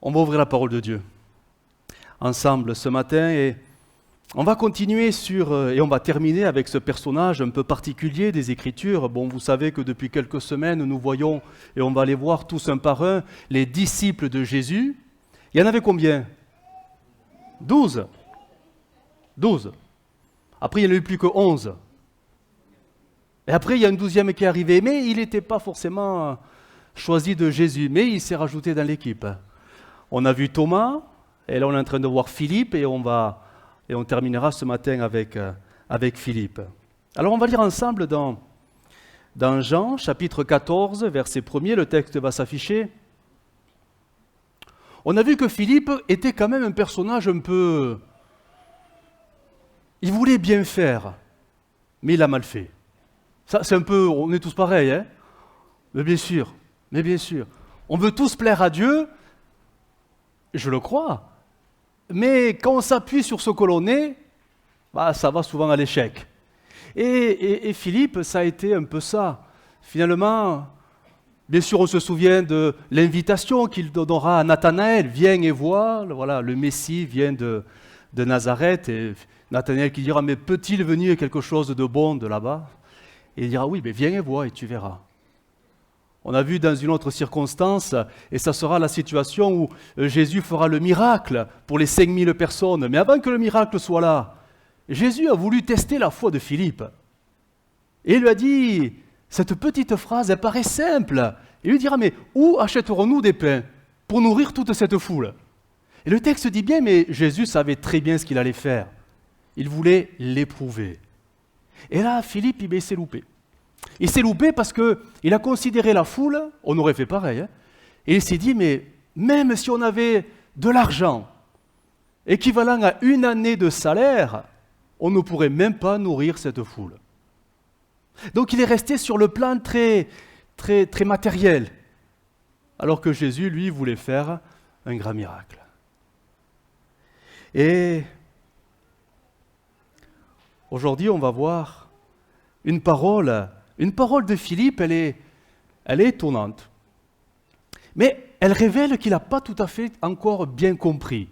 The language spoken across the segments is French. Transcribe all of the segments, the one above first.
On va ouvrir la parole de Dieu ensemble ce matin et on va continuer et on va terminer avec ce personnage un peu particulier des Écritures. Bon, vous savez que depuis quelques semaines, nous voyons, et on va les voir tous un par un, les disciples de Jésus. Il y en avait combien ? 12. 12. Après, il n'y en a eu plus que 11. Et après, il y a une 12e qui est arrivée, mais il n'était pas forcément choisi de Jésus, mais il s'est rajouté dans l'équipe. On a vu Thomas, et là on est en train de voir Philippe, et on terminera ce matin avec Philippe. Alors on va lire ensemble dans Jean, chapitre 14, verset 1er, le texte va s'afficher. On a vu que Philippe était quand même un personnage un peu... Il voulait bien faire, mais il a mal fait. Ça, c'est un peu... On est tous pareils, hein ? Mais bien sûr. On veut tous plaire à Dieu, je le crois. Mais quand on s'appuie sur ce que l'on est, ça va souvent à l'échec. Et Philippe, ça a été un peu ça. Finalement, bien sûr, on se souvient de l'invitation qu'il donnera à Nathanaël. Viens et vois, voilà, le Messie vient de Nazareth. Et Nathanaël qui dira, mais peut-il venir quelque chose de bon de là-bas ? Et il dira, oui, mais viens et vois et tu verras. On a vu dans une autre circonstance, et ça sera la situation où Jésus fera le miracle pour les 5000 personnes. Mais avant que le miracle soit là, Jésus a voulu tester la foi de Philippe. Et il lui a dit, cette petite phrase, elle paraît simple. Il lui dira, mais où achèterons-nous des pains pour nourrir toute cette foule ? Et le texte dit bien, mais Jésus savait très bien ce qu'il allait faire. Il voulait l'éprouver. Et là, Philippe, il s'est loupé. Il s'est loupé parce qu'il a considéré la foule, on aurait fait pareil, hein, et il s'est dit, mais même si on avait de l'argent équivalent à une année de salaire, on ne pourrait même pas nourrir cette foule. Donc il est resté sur le plan très, très, très matériel, alors que Jésus, lui, voulait faire un grand miracle. Et aujourd'hui, on va voir une parole de Philippe, elle est étonnante. Mais elle révèle qu'il n'a pas tout à fait encore bien compris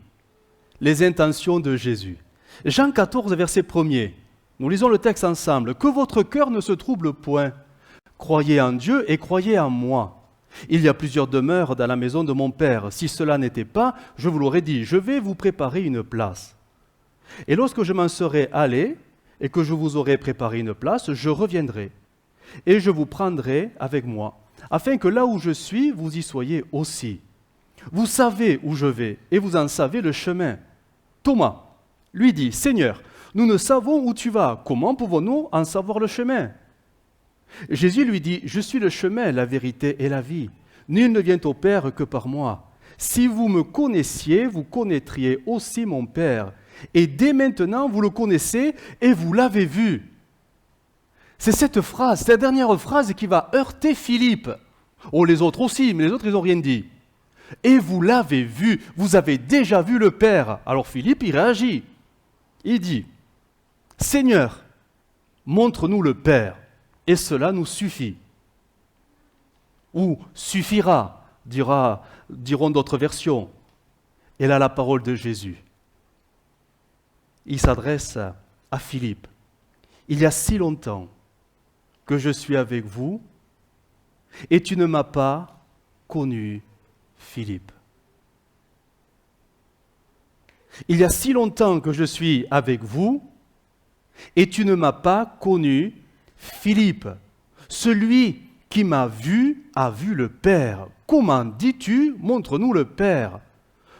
les intentions de Jésus. Jean 14, verset 1er. Nous lisons le texte ensemble. « Que votre cœur ne se trouble point. Croyez en Dieu et croyez en moi. Il y a plusieurs demeures dans la maison de mon Père. Si cela n'était pas, je vous l'aurais dit, je vais vous préparer une place. Et lorsque je m'en serai allé et que je vous aurai préparé une place, je reviendrai. Et je vous prendrai avec moi, afin que là où je suis, vous y soyez aussi. Vous savez où je vais, et vous en savez le chemin. » Thomas lui dit, « Seigneur, nous ne savons où tu vas, comment pouvons-nous en savoir le chemin ?» Jésus lui dit, « Je suis le chemin, la vérité et la vie. Nul ne vient au Père que par moi. Si vous me connaissiez, vous connaîtriez aussi mon Père. Et dès maintenant, vous le connaissez et vous l'avez vu. » C'est cette dernière phrase qui va heurter Philippe. Oh, les autres aussi, mais les autres, ils n'ont rien dit. Et vous l'avez vu, vous avez déjà vu le Père. Alors Philippe, il réagit. Il dit, « Seigneur, montre-nous le Père, et cela nous suffit. » Ou « suffira », diront d'autres versions. Et là, la parole de Jésus. Il s'adresse à Philippe. « Il y a si longtemps que je suis avec vous, et tu ne m'as pas connu, Philippe. Il y a si longtemps que je suis avec vous, et tu ne m'as pas connu, Philippe. Celui qui m'a vu a vu le Père. Comment dis-tu, montre-nous le Père?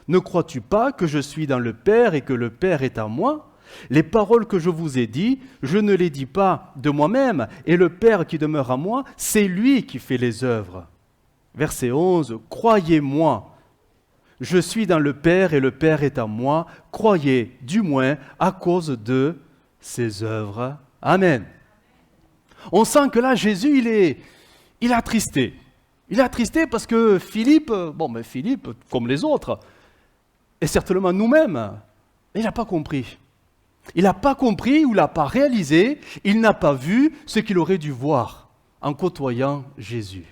Ne crois-tu pas que je suis dans le Père et que le Père est en moi ? Les paroles que je vous ai dites, je ne les dis pas de moi-même, et le Père qui demeure en moi, c'est lui qui fait les œuvres. Verset 11, « Croyez-moi, je suis dans le Père et le Père est en moi, croyez du moins à cause de ses œuvres. » Amen. On sent que là, Jésus, il est attristé. Il est attristé parce que Philippe, Philippe, comme les autres, et certainement nous-mêmes, il n'a pas compris. Il n'a pas compris ou il n'a pas réalisé, il n'a pas vu ce qu'il aurait dû voir en côtoyant Jésus.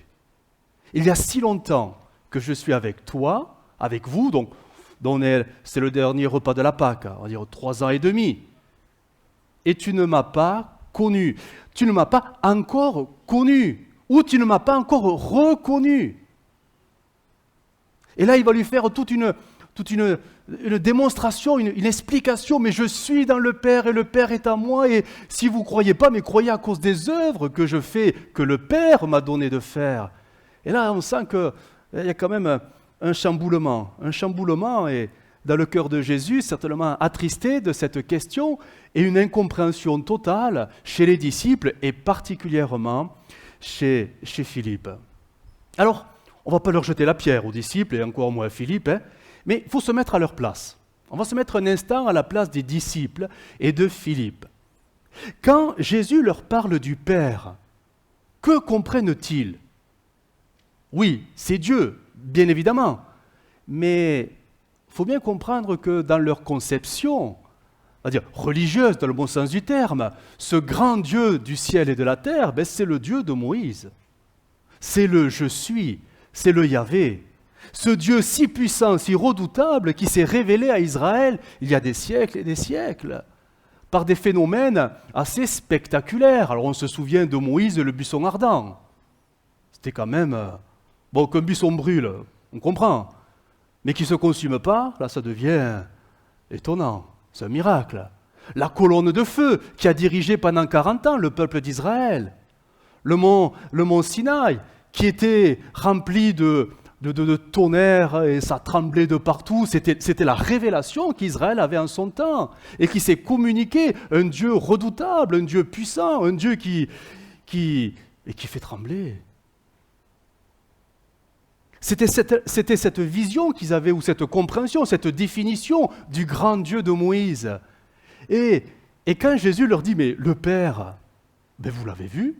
Il y a si longtemps que je suis avec toi, avec vous, donc c'est le dernier repas de la Pâque, on va dire 3 ans et demi. Et tu ne m'as pas connu. Tu ne m'as pas encore connu. Ou tu ne m'as pas encore reconnu. Et là, il va lui faire toute une démonstration, une explication. Mais je suis dans le Père et le Père est à moi. Et si vous ne croyez pas, mais croyez à cause des œuvres que je fais, que le Père m'a donné de faire. Et là, on sent qu'il y a quand même un chamboulement. Un chamboulement et dans le cœur de Jésus, certainement attristé de cette question et une incompréhension totale chez les disciples et particulièrement chez Philippe. Alors, on ne va pas leur jeter la pierre aux disciples et encore moins à Philippe, mais il faut se mettre à leur place. On va se mettre un instant à la place des disciples et de Philippe. Quand Jésus leur parle du Père, que comprennent-ils ? Oui, c'est Dieu, bien évidemment, mais il faut bien comprendre que dans leur conception, on va dire religieuse dans le bon sens du terme, ce grand Dieu du ciel et de la terre, c'est le Dieu de Moïse. C'est le « je suis », c'est le Yahvé. Ce Dieu si puissant, si redoutable, qui s'est révélé à Israël il y a des siècles et des siècles, par des phénomènes assez spectaculaires. Alors on se souvient de Moïse et le buisson ardent. C'était quand même... Bon, qu'un buisson brûle, on comprend. Mais qui ne se consume pas, là ça devient étonnant. C'est un miracle. La colonne de feu qui a dirigé pendant 40 ans le peuple d'Israël. Le mont Sinaï qui était rempli de tonnerre et ça tremblait de partout. C'était la révélation qu'Israël avait en son temps et qui s'est communiqué. Un Dieu redoutable, un Dieu puissant, un Dieu qui fait trembler. C'était cette vision qu'ils avaient, ou cette compréhension, cette définition du grand Dieu de Moïse. Et quand Jésus leur dit, mais le Père, vous l'avez vu ?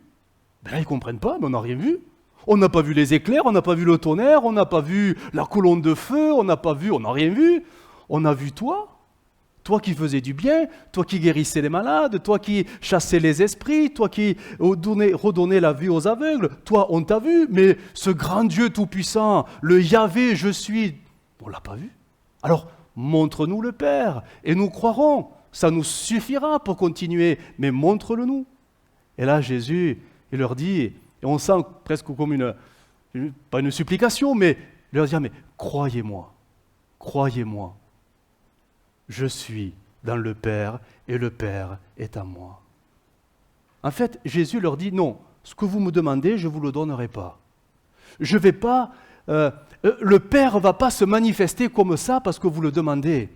Là, ils ne comprennent pas, mais on n'a rien vu. On n'a pas vu les éclairs, on n'a pas vu le tonnerre, on n'a pas vu la colonne de feu, on n'a rien vu. On a vu toi. Toi qui faisais du bien, toi qui guérissais les malades, toi qui chassais les esprits, toi qui redonnais la vue aux aveugles, toi on t'a vu, mais ce grand Dieu tout-puissant, le Yahvé, je suis, on ne l'a pas vu. Alors montre-nous le Père et nous croirons, ça nous suffira pour continuer, mais montre-le nous. Et là Jésus, il leur dit, et on sent presque comme pas une supplication, mais il leur dit, mais croyez-moi. Je suis dans le Père et le Père est à moi. En fait, Jésus leur dit, non, ce que vous me demandez, je ne vous le donnerai pas. Je vais pas, le Père ne va pas se manifester comme ça parce que vous le demandez.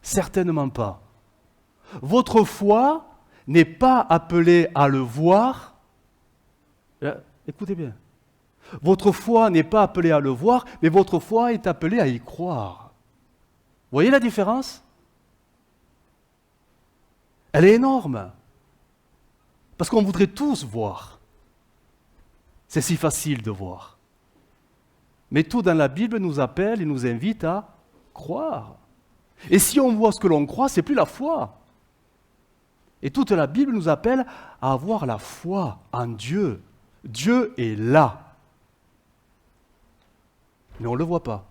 Certainement pas. Votre foi n'est pas appelée à le voir. Écoutez bien. Votre foi n'est pas appelée à le voir, mais votre foi est appelée à y croire. Vous voyez la différence ? Elle est énorme. Parce qu'on voudrait tous voir. C'est si facile de voir. Mais tout dans la Bible nous appelle et nous invite à croire. Et si on voit ce que l'on croit, c'est plus la foi. Et toute la Bible nous appelle à avoir la foi en Dieu. Dieu est là. Mais on ne le voit pas.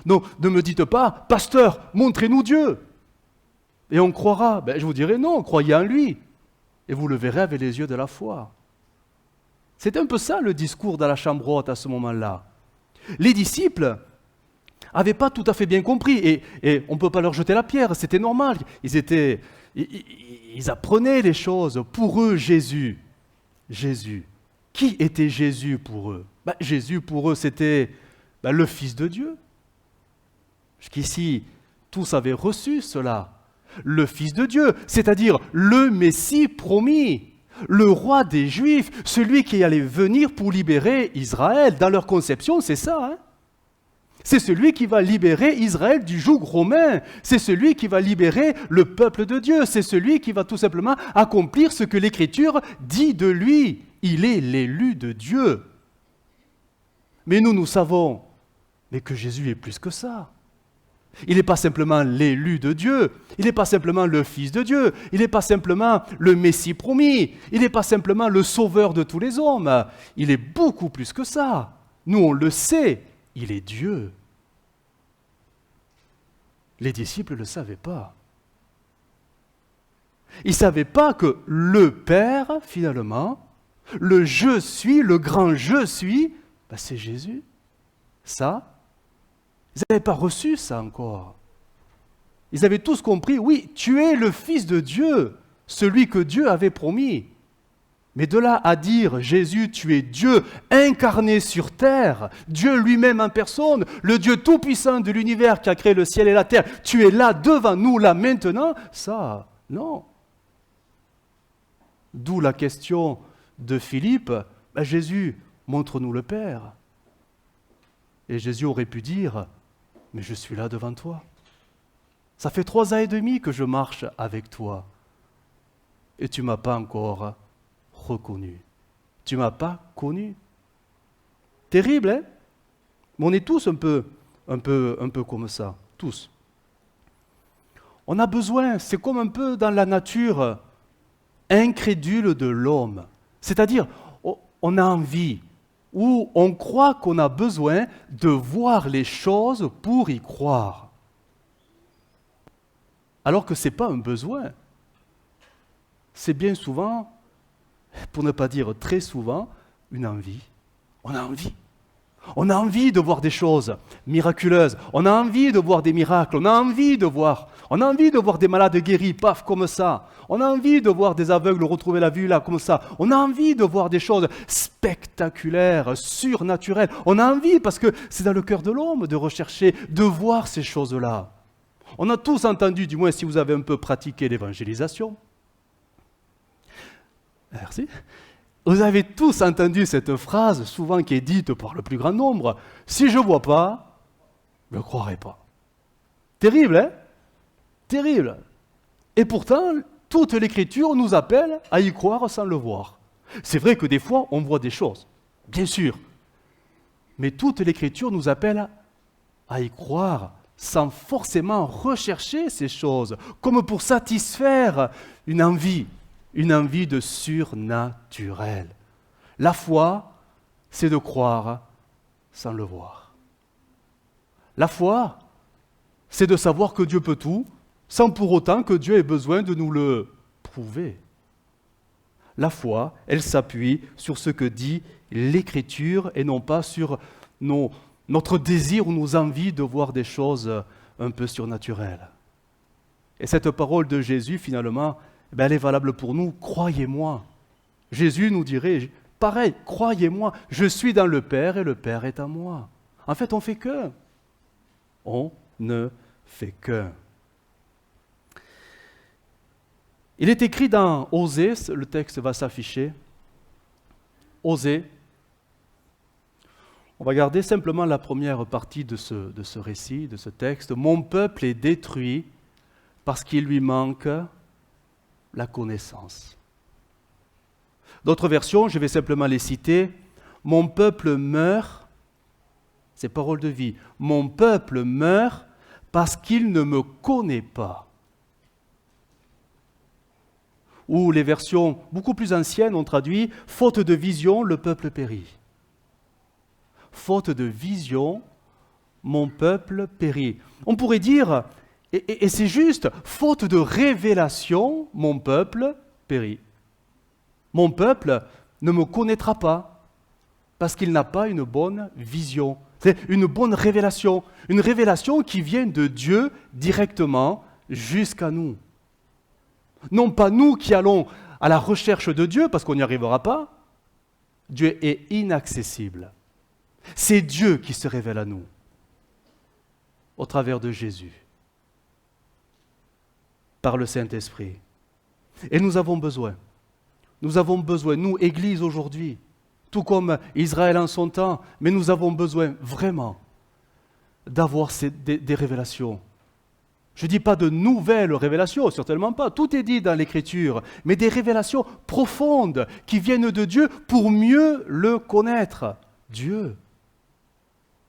Non, ne me dites pas, pasteur, montrez-nous Dieu. Et on croira. Je vous dirai non, croyez en lui. Et vous le verrez avec les yeux de la foi. C'est un peu ça le discours dans la chambre haute à ce moment-là. Les disciples n'avaient pas tout à fait bien compris. Et on ne peut pas leur jeter la pierre, c'était normal. Ils apprenaient les choses. Pour eux, Jésus. Qui était Jésus pour eux ? Jésus pour eux, c'était le Fils de Dieu. Jusqu'ici, tous avaient reçu cela. Le Fils de Dieu, c'est-à-dire le Messie promis, le roi des Juifs, celui qui allait venir pour libérer Israël. Dans leur conception, c'est ça. C'est celui qui va libérer Israël du joug romain. C'est celui qui va libérer le peuple de Dieu. C'est celui qui va tout simplement accomplir ce que l'Écriture dit de lui. Il est l'élu de Dieu. Mais nous savons que Jésus est plus que ça. Il n'est pas simplement l'élu de Dieu, il n'est pas simplement le Fils de Dieu, il n'est pas simplement le Messie promis, il n'est pas simplement le sauveur de tous les hommes, il est beaucoup plus que ça. Nous on le sait, il est Dieu. Les disciples ne le savaient pas. Ils ne savaient pas que le Père, finalement, le je suis, le grand je suis, c'est Jésus. Ça, ils n'avaient pas reçu ça encore. Ils avaient tous compris, oui, tu es le Fils de Dieu, celui que Dieu avait promis. Mais de là à dire, Jésus, tu es Dieu incarné sur terre, Dieu lui-même en personne, le Dieu tout-puissant de l'univers qui a créé le ciel et la terre, tu es là devant nous, là maintenant, ça, non. D'où la question de Philippe, Jésus, montre-nous le Père. Et Jésus aurait pu dire, mais je suis là devant toi. Ça fait 3 ans et demi que je marche avec toi. Et tu ne m'as pas encore reconnu. Tu ne m'as pas connu. Terrible, hein? Mais on est tous un peu comme ça, tous. On a besoin, c'est comme un peu dans la nature incrédule de l'homme. C'est-à-dire, on a envie, ou on croit qu'on a besoin de voir les choses pour y croire. Alors que ce n'est pas un besoin. C'est bien souvent, pour ne pas dire très souvent, une envie. On a envie. On a envie de voir des choses miraculeuses. On a envie de voir des miracles. On a envie de voir des malades guéris, paf, comme ça. On a envie de voir des aveugles retrouver la vue, là, comme ça. On a envie de voir des choses spectaculaires, surnaturelles. On a envie, parce que c'est dans le cœur de l'homme de rechercher, de voir ces choses-là. On a tous entendu, du moins si vous avez un peu pratiqué l'évangélisation. Merci. Vous avez tous entendu cette phrase, souvent qui est dite par le plus grand nombre. Si je ne vois pas, je ne croirai pas. Terrible, hein? Terrible. Et pourtant, toute l'Écriture nous appelle à y croire sans le voir. C'est vrai que des fois, on voit des choses, bien sûr. Mais toute l'Écriture nous appelle à y croire sans forcément rechercher ces choses, comme pour satisfaire une envie de surnaturel. La foi, c'est de croire sans le voir. La foi, c'est de savoir que Dieu peut tout, sans pour autant que Dieu ait besoin de nous le prouver. La foi, elle s'appuie sur ce que dit l'Écriture et non pas sur notre désir ou nos envies de voir des choses un peu surnaturelles. Et cette parole de Jésus, finalement, elle est valable pour nous. Croyez-moi. Jésus nous dirait, pareil, croyez-moi, je suis dans le Père et le Père est en moi. En fait, on fait qu'un. On ne fait qu'un. Il est écrit dans Osée, le texte va s'afficher. Osée. On va garder simplement la première partie de ce récit, de ce texte. Mon peuple est détruit parce qu'il lui manque la connaissance. D'autres versions, je vais simplement les citer. Mon peuple meurt, c'est parole de vie. Mon peuple meurt parce qu'il ne me connaît pas. Ou les versions beaucoup plus anciennes ont traduit faute de vision, le peuple périt. Faute de vision, mon peuple périt. On pourrait dire, et c'est juste, faute de révélation, mon peuple périt. Mon peuple ne me connaîtra pas parce qu'il n'a pas une bonne vision. C'est une bonne révélation, une révélation qui vient de Dieu directement jusqu'à nous. Non pas nous qui allons à la recherche de Dieu parce qu'on n'y arrivera pas. Dieu est inaccessible. C'est Dieu qui se révèle à nous au travers de Jésus, par le Saint-Esprit. Et nous avons besoin, nous, Église aujourd'hui, tout comme Israël en son temps, mais nous avons besoin vraiment d'avoir des révélations. Je ne dis pas de nouvelles révélations, certainement pas, tout est dit dans l'Écriture, mais des révélations profondes qui viennent de Dieu pour mieux le connaître, Dieu.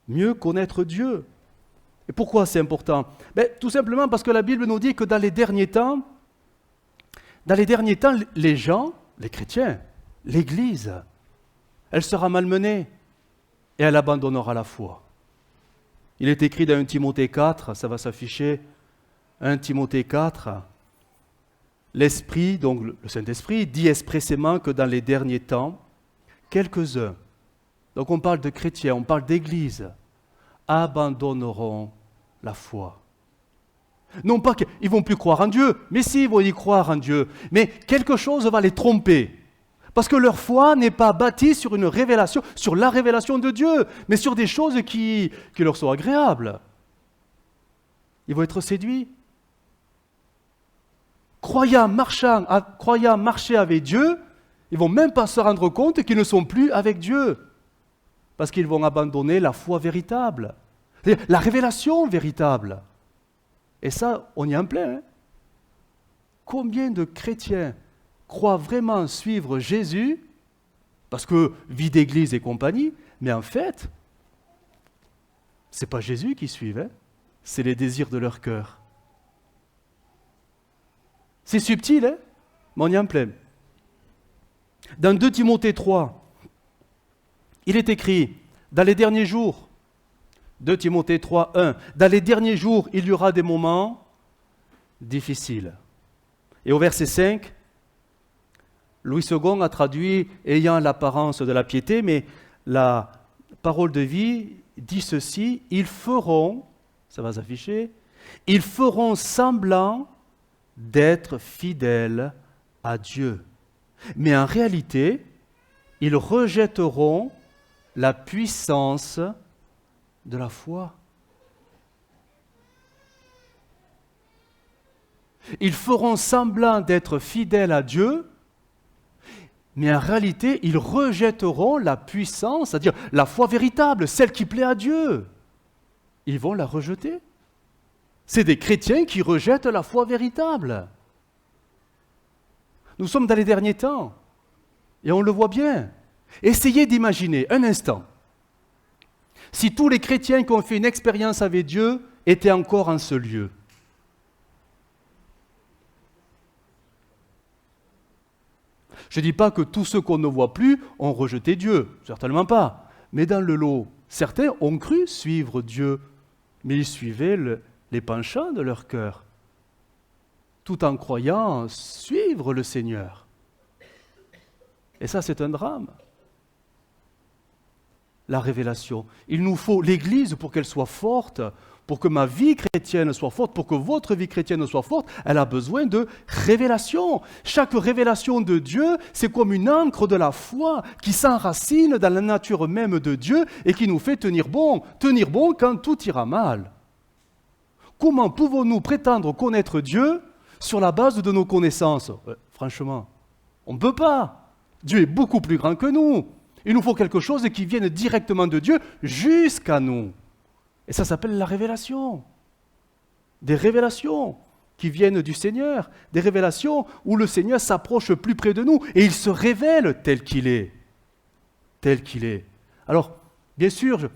Mieux connaître Dieu. Et pourquoi c'est important? Tout simplement parce que la Bible nous dit que dans les derniers temps, les gens, les chrétiens, l'Église, elle sera malmenée et elle abandonnera la foi. Il est écrit dans 1 Timothée 4, ça va s'afficher, 1 Timothée 4, l'Esprit, donc le Saint-Esprit, dit expressément que dans les derniers temps, quelques-uns, donc on parle de chrétiens, on parle d'églises, abandonneront la foi. Non pas qu'ils ne vont plus croire en Dieu, mais si, ils vont y croire en Dieu. Mais quelque chose va les tromper. Parce que leur foi n'est pas bâtie sur une révélation, sur la révélation de Dieu, mais sur des choses qui leur sont agréables. Ils vont être séduits. Croyant marcher avec Dieu, ils ne vont même pas se rendre compte qu'ils ne sont plus avec Dieu. Parce qu'ils vont abandonner la foi véritable, c'est-à-dire la révélation véritable. Et ça, on y est en plein. Combien de chrétiens croient vraiment suivre Jésus, parce que vie d'église et compagnie, mais en fait, ce n'est pas Jésus qu'ils suivent, c'est les désirs de leur cœur. C'est subtil, mais on y est en plein. Dans 2 Timothée 3, il est écrit, dans les derniers jours, 2 Timothée 3, 1, dans les derniers jours, il y aura des moments difficiles. Et au verset 5, Louis II a traduit « ayant l'apparence de la piété », mais la parole de vie dit ceci, « ils feront », ça va s'afficher, « ils feront semblant d'être fidèles à Dieu. Mais en réalité, ils rejetteront la puissance de la foi. Ils feront semblant d'être fidèles à Dieu, mais en réalité, ils rejetteront la puissance, c'est-à-dire la foi véritable, celle qui plaît à Dieu. Ils vont la rejeter. C'est des chrétiens qui rejettent la foi véritable. Nous sommes dans les derniers temps, et on le voit bien. Essayez d'imaginer un instant, si tous les chrétiens qui ont fait une expérience avec Dieu étaient encore en ce lieu. Je ne dis pas que tous ceux qu'on ne voit plus ont rejeté Dieu, certainement pas. Mais dans le lot, certains ont cru suivre Dieu, mais ils suivaient les penchants de leur cœur, tout en croyant suivre le Seigneur. Et ça, c'est un drame. La révélation. Il nous faut l'Église pour qu'elle soit forte, pour que ma vie chrétienne soit forte, pour que votre vie chrétienne soit forte, elle a besoin de révélation. Chaque révélation de Dieu, c'est comme une ancre de la foi qui s'enracine dans la nature même de Dieu et qui nous fait tenir bon quand tout ira mal. Comment pouvons-nous prétendre connaître Dieu sur la base de nos connaissances ? Franchement, on ne peut pas. Dieu est beaucoup plus grand que nous. Il nous faut quelque chose qui vienne directement de Dieu jusqu'à nous. Et ça s'appelle la révélation. Des révélations qui viennent du Seigneur. Des révélations où le Seigneur s'approche plus près de nous et il se révèle tel qu'il est. Tel qu'il est. Alors, bien sûr,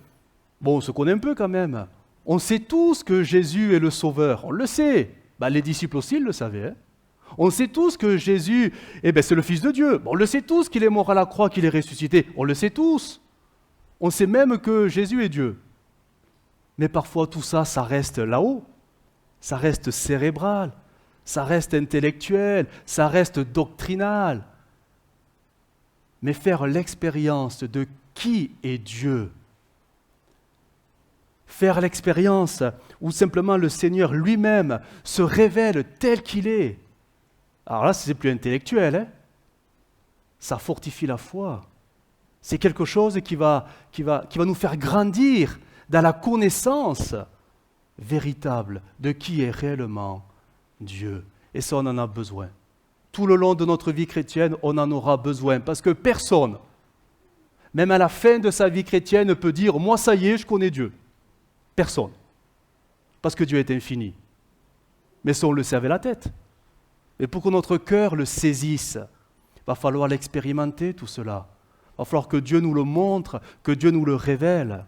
on se connaît un peu quand même. On sait tous que Jésus est le Sauveur. On le sait. Les disciples aussi le savaient. On sait tous que Jésus, c'est le Fils de Dieu. On le sait tous qu'il est mort à la croix, qu'il est ressuscité. On le sait tous. On sait même que Jésus est Dieu. Mais parfois tout ça, ça reste là-haut. Ça reste cérébral. Ça reste intellectuel. Ça reste doctrinal. Mais faire l'expérience de qui est Dieu, faire l'expérience où simplement le Seigneur lui-même se révèle tel qu'il est, alors là, c'est plus intellectuel. Ça fortifie la foi. C'est quelque chose qui va nous faire grandir dans la connaissance véritable de qui est réellement Dieu. Et ça, on en a besoin. Tout le long de notre vie chrétienne, on en aura besoin. Parce que personne, même à la fin de sa vie chrétienne, ne peut dire « moi, ça y est, je connais Dieu ». Personne. Parce que Dieu est infini. Mais ça, on le sait avec la tête. Et pour que notre cœur le saisisse, il va falloir l'expérimenter, tout cela. Il va falloir que Dieu nous le montre, que Dieu nous le révèle.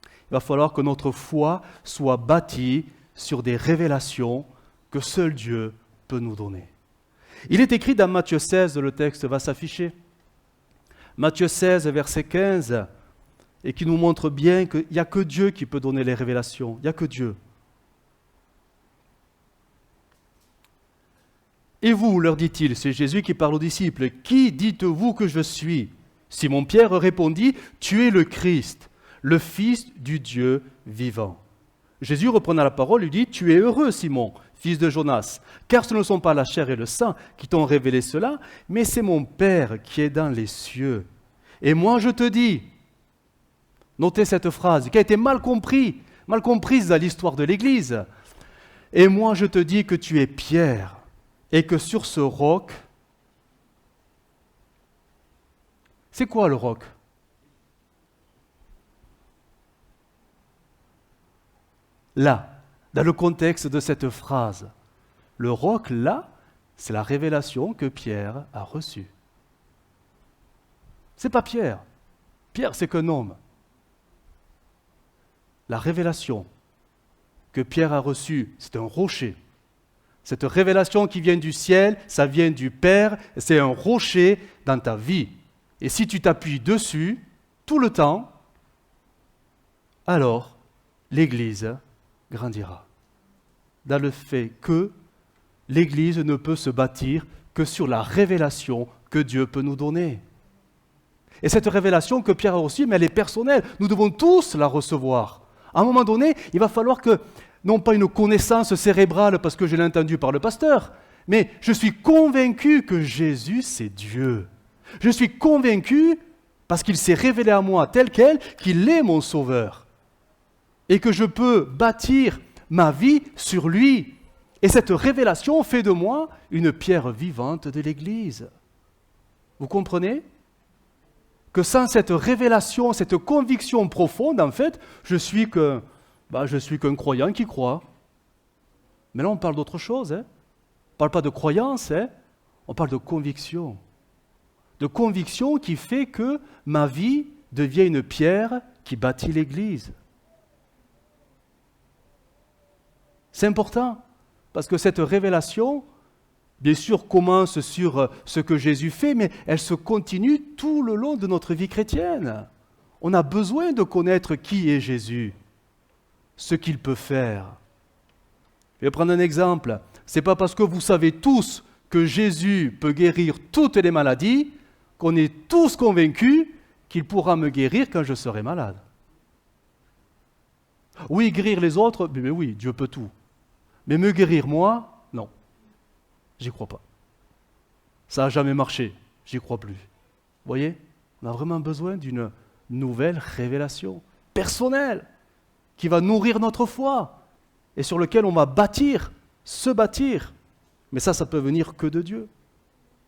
Il va falloir que notre foi soit bâtie sur des révélations que seul Dieu peut nous donner. Il est écrit dans Matthieu 16, le texte va s'afficher. Matthieu 16, verset 15, et qui nous montre bien qu'il n'y a que Dieu qui peut donner les révélations. Il n'y a que Dieu. Et vous, leur dit-il, c'est Jésus qui parle aux disciples, qui dites-vous que je suis? Simon-Pierre répondit, tu es le Christ, le Fils du Dieu vivant. Jésus, reprenant la parole, lui dit, tu es heureux, Simon, fils de Jonas, car ce ne sont pas la chair et le sang qui t'ont révélé cela, mais c'est mon Père qui est dans les cieux. Et moi je te dis, notez cette phrase qui a été mal comprise dans l'histoire de l'Église. Et moi je te dis que tu es Pierre, et que sur ce roc, c'est quoi le roc? Là, dans le contexte de cette phrase, le roc, là, c'est la révélation que Pierre a reçue. C'est pas Pierre. Pierre, c'est qu'un homme. La révélation que Pierre a reçue, c'est un rocher. Cette révélation qui vient du ciel, ça vient du Père, c'est un rocher dans ta vie. Et si tu t'appuies dessus, tout le temps, alors l'Église grandira. Dans le fait que l'Église ne peut se bâtir que sur la révélation que Dieu peut nous donner. Et cette révélation que Pierre a reçue, mais elle est personnelle. Nous devons tous la recevoir. À un moment donné, il va falloir que, non pas une connaissance cérébrale parce que je l'ai entendu par le pasteur, mais je suis convaincu que Jésus, c'est Dieu. Je suis convaincu, parce qu'il s'est révélé à moi tel quel, qu'il est mon sauveur. Et que je peux bâtir ma vie sur lui. Et cette révélation fait de moi une pierre vivante de l'Église. Vous comprenez? Que sans cette révélation, cette conviction profonde, en fait, je suis qu'un croyant qui croit. Mais là, on parle d'autre chose. On ne parle pas de croyance, on parle de conviction. De conviction qui fait que ma vie devient une pierre qui bâtit l'Église. C'est important, parce que cette révélation, bien sûr, commence sur ce que Jésus fait, mais elle se continue tout le long de notre vie chrétienne. On a besoin de connaître qui est Jésus, ce qu'il peut faire. Je vais prendre un exemple. Ce n'est pas parce que vous savez tous que Jésus peut guérir toutes les maladies qu'on est tous convaincus qu'il pourra me guérir quand je serai malade. Oui, guérir les autres, mais oui, Dieu peut tout. Mais me guérir moi, non. J'y crois pas. Ça n'a jamais marché, j'y crois plus. Vous voyez, on a vraiment besoin d'une nouvelle révélation personnelle qui va nourrir notre foi et sur laquelle on va se bâtir. Mais ça peut venir que de Dieu.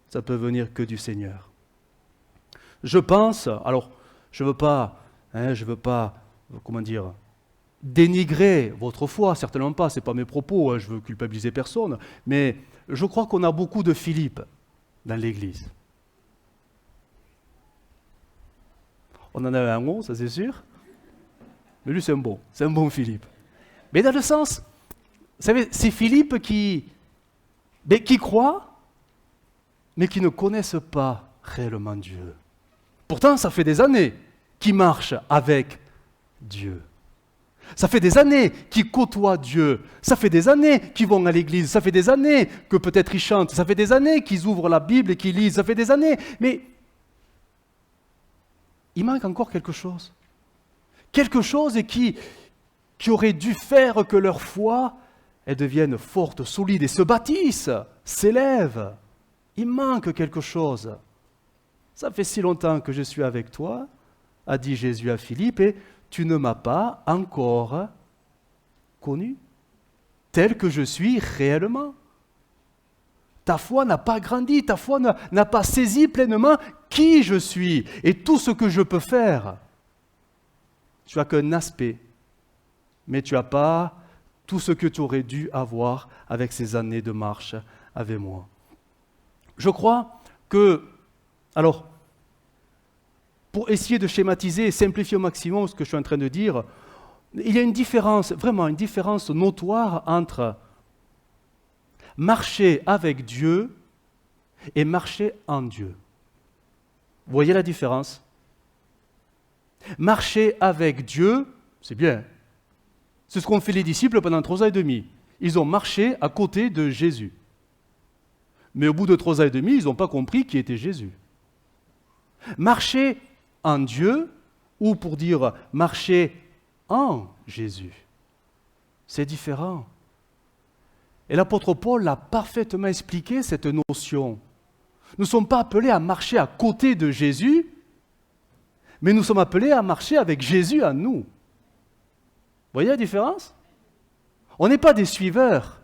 Ça peut venir que du Seigneur. Je pense, alors je veux pas, dénigrer votre foi, certainement pas, ce n'est pas mes propos, je veux culpabiliser personne, mais je crois qu'on a beaucoup de Philippe dans l'Église. On en a un bon, ça c'est sûr, mais lui c'est un bon Philippe. Mais dans le sens, vous savez, c'est Philippe qui croit, mais qui ne connaissent pas réellement Dieu. Pourtant, ça fait des années qu'ils marchent avec Dieu. Ça fait des années qu'ils côtoient Dieu. Ça fait des années qu'ils vont à l'église. Ça fait des années que peut-être ils chantent. Ça fait des années qu'ils ouvrent la Bible et qu'ils lisent. Ça fait des années. Mais il manque encore quelque chose. Quelque chose qui aurait dû faire que leur foi elle devienne forte, solide et se bâtisse, s'élève. Il manque quelque chose. Ça fait si longtemps que je suis avec toi, a dit Jésus à Philippe, et tu ne m'as pas encore connu, tel que je suis réellement. Ta foi n'a pas grandi, ta foi n'a pas saisi pleinement qui je suis et tout ce que je peux faire. Tu n'as qu'un aspect, mais tu n'as pas tout ce que tu aurais dû avoir avec ces années de marche avec moi. Je crois que, alors, pour essayer de schématiser et simplifier au maximum ce que je suis en train de dire, il y a une différence, vraiment une différence notoire entre marcher avec Dieu et marcher en Dieu. Vous voyez la différence? Marcher avec Dieu, c'est bien. C'est ce qu'ont fait les disciples pendant 3 ans et demi. Ils ont marché à côté de Jésus. Mais au bout de 3 ans et demi, ils n'ont pas compris qui était Jésus. Marcher en Dieu, ou pour dire marcher en Jésus, c'est différent. Et l'apôtre Paul l'a parfaitement expliqué, cette notion. Nous ne sommes pas appelés à marcher à côté de Jésus, mais nous sommes appelés à marcher avec Jésus en nous. Vous voyez la différence? On n'est pas des suiveurs.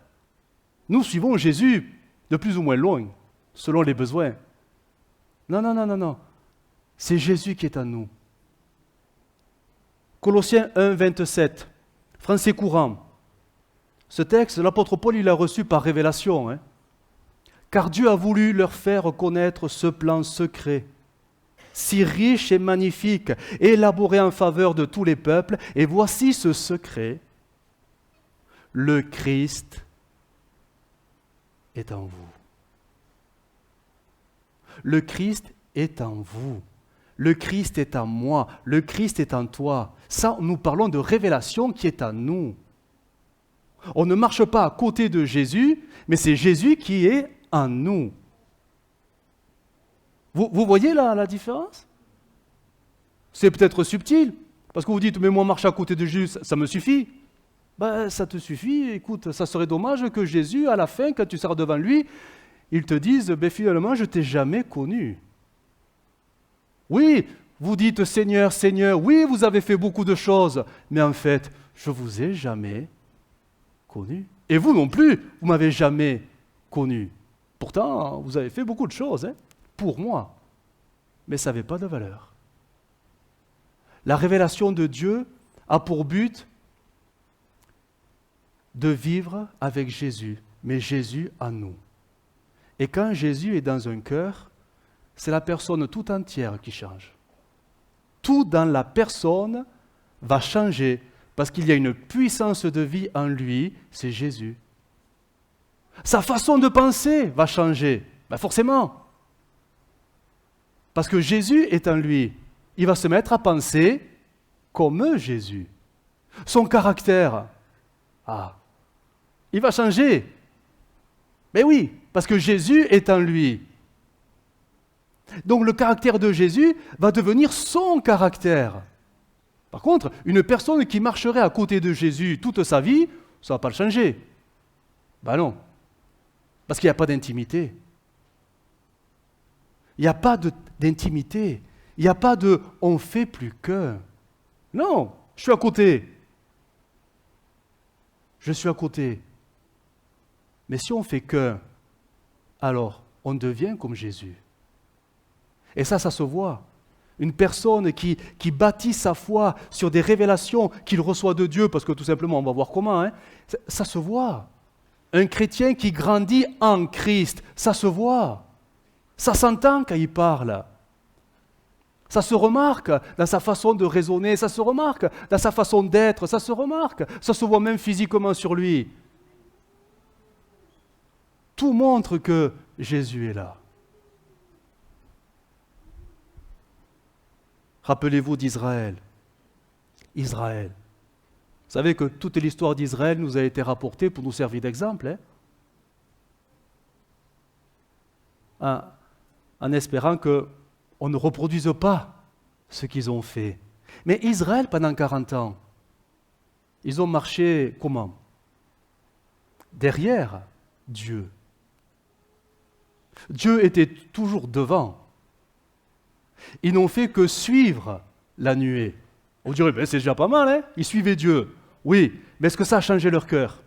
Nous suivons Jésus de plus ou moins loin, selon les besoins. Non. C'est Jésus qui est en nous. Colossiens 1, 27, français courant. Ce texte, l'apôtre Paul, il l'a reçu par révélation. Car Dieu a voulu leur faire connaître ce plan secret, si riche et magnifique, élaboré en faveur de tous les peuples. Et voici ce secret. Le Christ est en vous. Le Christ est en vous. Le Christ est en moi. Le Christ est en toi. Ça, nous parlons de révélation qui est en nous. On ne marche pas à côté de Jésus, mais c'est Jésus qui est en nous. Vous voyez la différence? C'est peut-être subtil, parce que vous dites, mais moi, marcher à côté de Jésus, ça me suffit. Ben, ça te suffit, écoute, ça serait dommage que Jésus, à la fin, quand tu seras devant lui, il te dise, ben, finalement, je ne t'ai jamais connu. Oui, vous dites, Seigneur, Seigneur, oui, vous avez fait beaucoup de choses, mais en fait, je ne vous ai jamais connu. Et vous non plus, vous ne m'avez jamais connu. Pourtant, vous avez fait beaucoup de choses, pour moi, mais ça n'avait pas de valeur. La révélation de Dieu a pour but de vivre avec Jésus, mais Jésus en nous. Et quand Jésus est dans un cœur, c'est la personne tout entière qui change. Tout dans la personne va changer, parce qu'il y a une puissance de vie en lui, c'est Jésus. Sa façon de penser va changer, forcément. Parce que Jésus est en lui. Il va se mettre à penser comme Jésus. Son caractère, il va changer. Mais oui, parce que Jésus est en lui. Donc le caractère de Jésus va devenir son caractère. Par contre, une personne qui marcherait à côté de Jésus toute sa vie, ça ne va pas le changer. Non. Parce qu'il n'y a pas d'intimité. Il n'y a pas d'intimité. Il n'y a pas de « on fait plus que ». Non, je suis à côté. Je suis à côté. Mais si on fait que, alors on devient comme Jésus. Et ça se voit. Une personne qui bâtit sa foi sur des révélations qu'il reçoit de Dieu, parce que tout simplement, on va voir comment, ça se voit. Un chrétien qui grandit en Christ, ça se voit. Ça s'entend quand il parle. Ça se remarque dans sa façon de raisonner, ça se remarque dans sa façon d'être, ça se remarque. Ça se voit même physiquement sur lui. Tout montre que Jésus est là. Rappelez-vous d'Israël. Israël. Vous savez que toute l'histoire d'Israël nous a été rapportée pour nous servir d'exemple. En espérant qu'on ne reproduise pas ce qu'ils ont fait. Mais Israël, pendant 40 ans, ils ont marché comment? Derrière Dieu. Dieu était toujours devant. Ils n'ont fait que suivre la nuée. On dirait, c'est déjà pas mal, ils suivaient Dieu. Oui, mais est-ce que ça a changé leur cœur?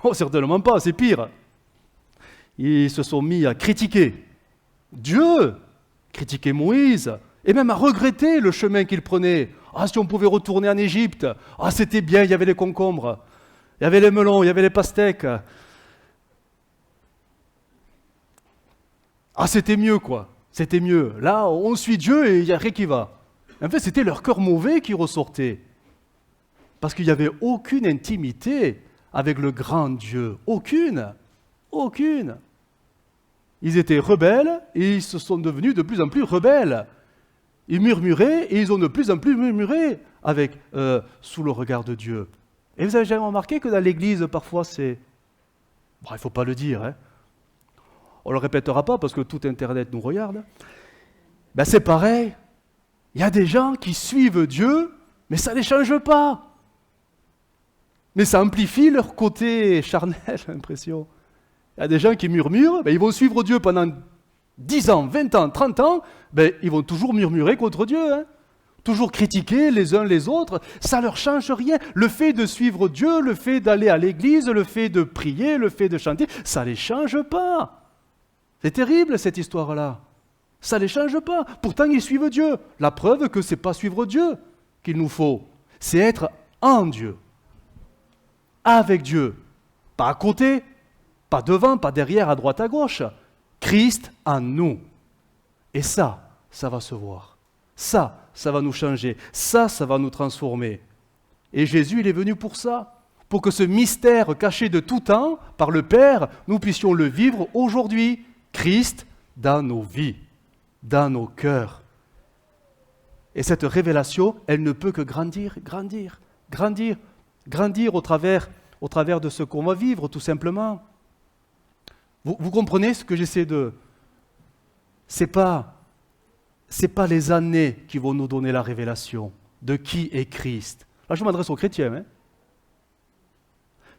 Oh, certainement pas, c'est pire. Ils se sont mis à critiquer Dieu, critiquer Moïse, et même à regretter le chemin qu'ils prenaient. Si on pouvait retourner en Égypte, c'était bien, il y avait les concombres, il y avait les melons, il y avait les pastèques. C'était mieux, quoi. C'était mieux. Là, on suit Dieu et il n'y a rien qui va. En fait, c'était leur cœur mauvais qui ressortait. Parce qu'il n'y avait aucune intimité avec le grand Dieu. Aucune. Aucune. Ils étaient rebelles et ils se sont devenus de plus en plus rebelles. Ils murmuraient et ils ont de plus en plus murmuré sous le regard de Dieu. Et vous avez jamais remarqué que dans l'Église, parfois, il ne faut pas le dire, On ne le répétera pas parce que tout Internet nous regarde. Ben c'est pareil. Il y a des gens qui suivent Dieu, mais ça ne les change pas. Mais ça amplifie leur côté charnel, j'ai l'impression. Il y a des gens qui murmurent, ben ils vont suivre Dieu pendant 10 ans, 20 ans, 30 ans, ben ils vont toujours murmurer contre Dieu, hein. Toujours critiquer les uns les autres, ça ne leur change rien. Le fait de suivre Dieu, le fait d'aller à l'église, le fait de prier, le fait de chanter, ça ne les change pas. C'est terrible cette histoire-là. Ça ne les change pas. Pourtant, ils suivent Dieu. La preuve que ce n'est pas suivre Dieu qu'il nous faut, c'est être en Dieu, avec Dieu. Pas à côté, pas devant, pas derrière, à droite, à gauche. Christ en nous. Et ça va se voir. Ça va nous changer. Ça va nous transformer. Et Jésus, il est venu pour ça. Pour que ce mystère caché de tout temps, par le Père, nous puissions le vivre aujourd'hui. Christ dans nos vies, dans nos cœurs. Et cette révélation, elle ne peut que grandir au travers de ce qu'on va vivre, tout simplement. Vous comprenez ce que j'essaie de... C'est pas les années qui vont nous donner la révélation de qui est Christ. Là, je m'adresse aux chrétiens. Hein.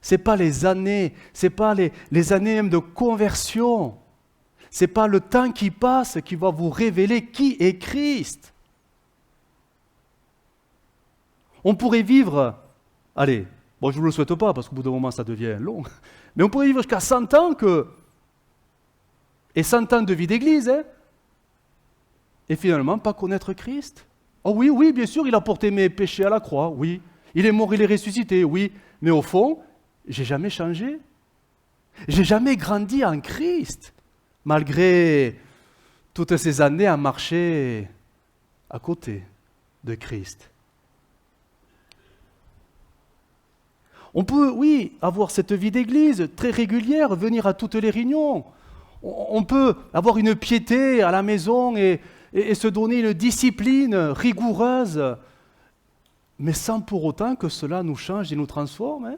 C'est pas les années, c'est pas les années même de conversion. C'est pas le temps qui passe qui va vous révéler qui est Christ. On pourrait vivre, allez, bon, je ne vous le souhaite pas parce qu'au bout d'un moment ça devient long, mais on pourrait vivre jusqu'à 100 ans et 100 ans de vie d'église, hein, et finalement pas connaître Christ. Oh oui, oui, bien sûr, il a porté mes péchés à la croix, oui. Il est mort, il est ressuscité, oui. Mais au fond, j'ai jamais changé. J'ai jamais grandi en Christ, malgré toutes ces années à marcher à côté de Christ. On peut, oui, avoir cette vie d'église très régulière, venir à toutes les réunions. On peut avoir une piété à la maison et se donner une discipline rigoureuse, mais sans pour autant que cela nous change et nous transforme. Hein.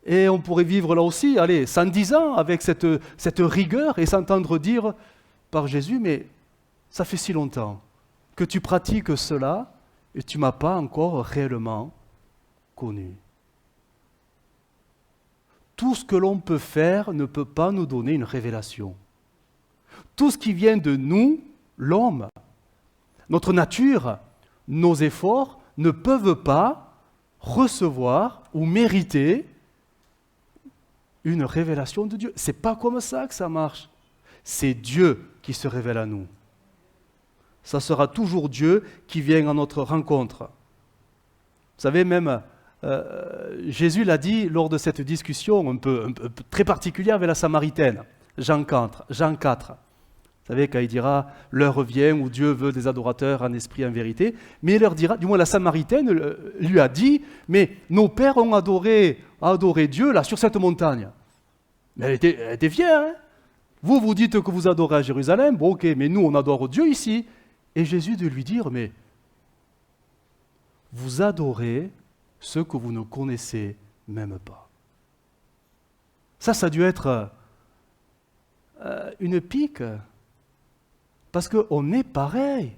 Et on pourrait vivre là aussi, 110 ans avec cette rigueur et s'entendre dire par Jésus, mais ça fait si longtemps que tu pratiques cela et tu ne m'as pas encore réellement connu. Tout ce que l'on peut faire ne peut pas nous donner une révélation. Tout ce qui vient de nous, l'homme, notre nature, nos efforts, ne peuvent pas recevoir ou mériter une révélation de Dieu. Ce n'est pas comme ça que ça marche. C'est Dieu qui se révèle à nous. Ça sera toujours Dieu qui vient à notre rencontre. Vous savez, même Jésus l'a dit lors de cette discussion un peu très particulière avec la Samaritaine, Jean 4. Vous savez, quand il dira « l'heure vient où Dieu veut des adorateurs en esprit et en vérité », mais il leur dira, du moins la Samaritaine lui a dit « mais nos pères ont adoré Dieu là sur cette montagne ». Mais elle était fière. Hein. Vous dites que vous adorez à Jérusalem, bon ok, mais nous on adore Dieu ici. Et Jésus de lui dire « mais vous adorez ce que vous ne connaissez même pas ». Ça a dû être une pique. Parce qu'on est pareil.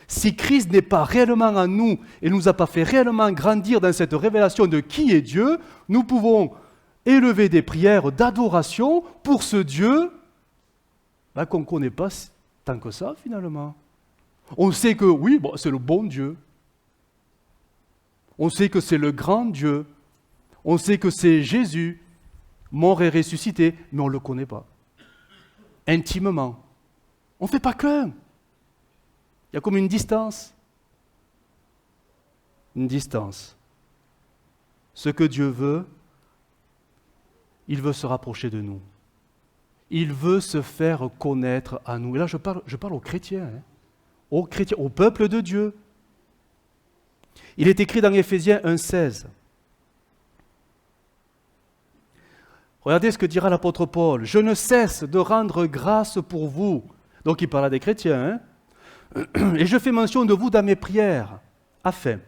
Si Christ n'est pas réellement en nous et ne nous a pas fait réellement grandir dans cette révélation de qui est Dieu, nous pouvons élever des prières d'adoration pour ce Dieu qu'on ne connaît pas tant que ça finalement. On sait que oui, c'est le bon Dieu. On sait que c'est le grand Dieu. On sait que c'est Jésus, mort et ressuscité, mais on ne le connaît pas. Intimement. On ne fait pas qu'un. Il y a comme une distance. Une distance. Ce que Dieu veut, il veut se rapprocher de nous. Il veut se faire connaître à nous. Et là, je parle aux chrétiens, aux chrétiens, au peuple de Dieu. Il est écrit dans Éphésiens 1,16. Regardez ce que dira l'apôtre Paul. « Je ne cesse de rendre grâce pour vous. » Donc il parle à des chrétiens. Hein. « Et je fais mention de vous dans mes prières, afin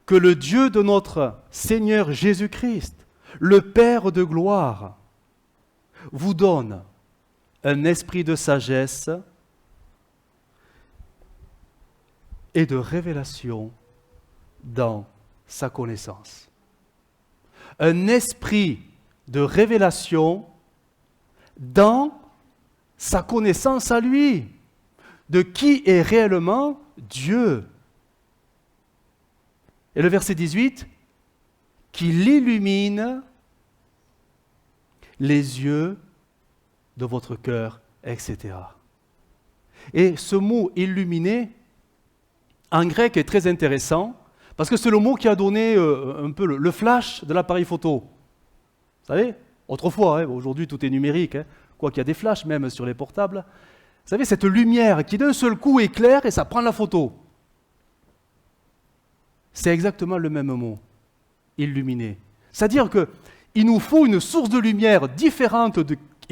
que le Dieu de notre Seigneur Jésus-Christ, le Père de gloire, vous donne un esprit de sagesse et de révélation dans sa connaissance. Un esprit de révélation dans sa connaissance à lui, de qui est réellement Dieu. Et le verset 18, qu'il illumine les yeux de votre cœur, etc. Et ce mot « illuminer », en grec, est très intéressant, parce que c'est le mot qui a donné un peu le flash de l'appareil photo. Vous savez, autrefois, aujourd'hui tout est numérique, quoi qu'il y a des flashs même sur les portables. Vous savez, cette lumière qui d'un seul coup éclaire et ça prend la photo. C'est exactement le même mot, illuminer. C'est-à-dire qu'il nous faut une source de lumière différente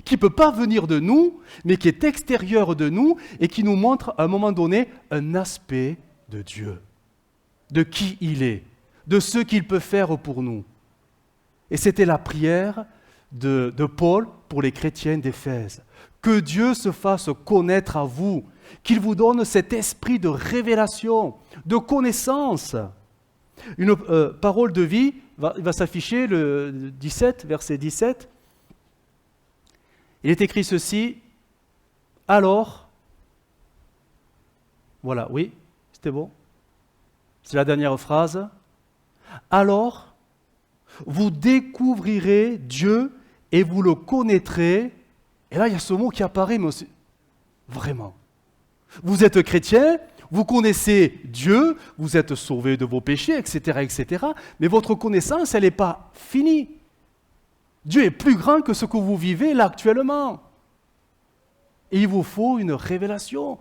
qui ne peut pas venir de nous, mais qui est extérieure de nous et qui nous montre à un moment donné un aspect de Dieu, de qui il est, de ce qu'il peut faire pour nous. Et c'était la prière de Paul pour les chrétiens d'Éphèse. Que Dieu se fasse connaître à vous, qu'il vous donne cet esprit de révélation, de connaissance. Une parole de vie va s'afficher, le 17, verset 17. Il est écrit ceci, alors, voilà, oui, c'était bon. C'est la dernière phrase. Alors, vous découvrirez Dieu et vous le connaîtrez. Et là, il y a ce mot qui apparaît, mais aussi, vraiment. Vous êtes chrétien, vous connaissez Dieu, vous êtes sauvé de vos péchés, etc., etc. Mais votre connaissance, elle n'est pas finie. Dieu est plus grand que ce que vous vivez là actuellement. Et il vous faut une révélation.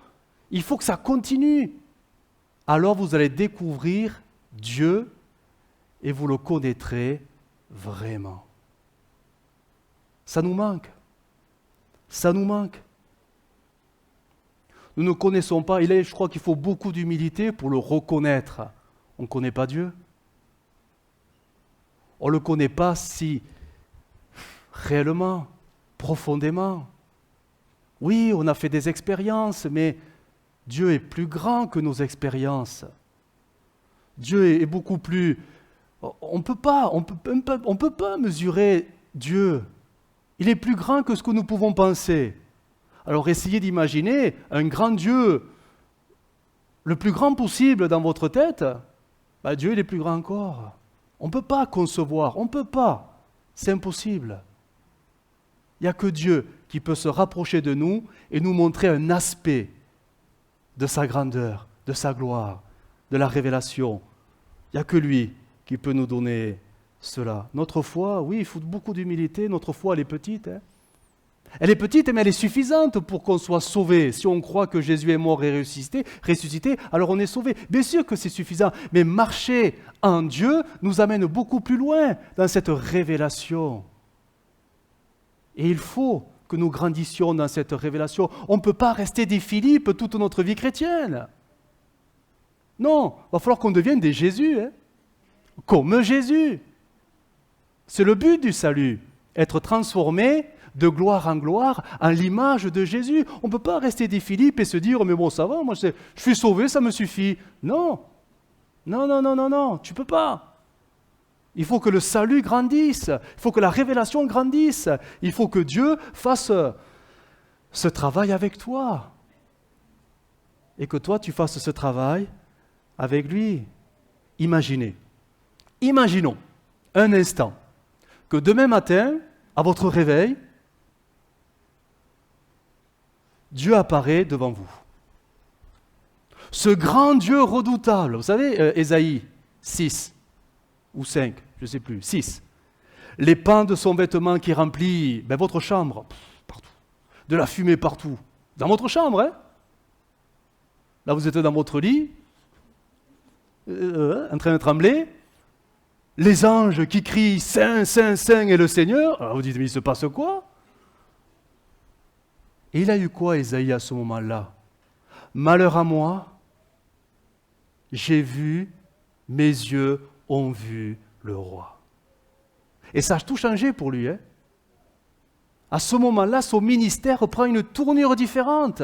Il faut que ça continue. Alors vous allez découvrir Dieu et vous le connaîtrez vraiment. Ça nous manque. Ça nous manque. Nous ne connaissons pas, je crois qu'il faut beaucoup d'humilité pour le reconnaître. On ne connaît pas Dieu. On ne le connaît pas si réellement, profondément. Oui, on a fait des expériences, mais Dieu est plus grand que nos expériences. Dieu est beaucoup plus... On ne peut pas mesurer Dieu. Il est plus grand que ce que nous pouvons penser. Alors essayez d'imaginer un grand Dieu, le plus grand possible dans votre tête. Dieu, il est plus grand encore. On ne peut pas concevoir, on ne peut pas. C'est impossible. Il n'y a que Dieu qui peut se rapprocher de nous et nous montrer un aspect de sa grandeur, de sa gloire, de la révélation. Il n'y a que lui qui peut nous donner cela. Notre foi, oui, il faut beaucoup d'humilité. Notre foi, elle est petite. Elle est petite, mais elle est suffisante pour qu'on soit sauvé. Si on croit que Jésus est mort et ressuscité, alors on est sauvé. Bien sûr que c'est suffisant, mais marcher en Dieu nous amène beaucoup plus loin dans cette révélation. Et il faut que nous grandissions dans cette révélation. On ne peut pas rester des Philippe toute notre vie chrétienne. Non, il va falloir qu'on devienne des Jésus, comme Jésus. C'est le but du salut, être transformé de gloire en gloire en l'image de Jésus. On ne peut pas rester des Philippe et se dire « mais bon, ça va, moi je suis sauvé, ça me suffit ». Non, non, tu ne peux pas. Il faut que le salut grandisse, il faut que la révélation grandisse, il faut que Dieu fasse ce travail avec toi. Et que toi, tu fasses ce travail avec lui. Imaginons un instant que demain matin, à votre réveil, Dieu apparaît devant vous. Ce grand Dieu redoutable, vous savez, Ésaïe 6 ou 5, je ne sais plus, 6. Les pans de son vêtement qui remplit votre chambre, partout. De la fumée partout. Dans votre chambre, Là, vous êtes dans votre lit, en train de trembler. Les anges qui crient « Saint, Saint, Saint est le Seigneur ». Alors vous dites « Mais il se passe quoi ?» Et il a eu quoi, Ésaïe, à ce moment-là? « Malheur à moi, j'ai vu, mes yeux ont vu le roi. » Et ça a tout changé pour lui. À ce moment-là, son ministère prend une tournure différente.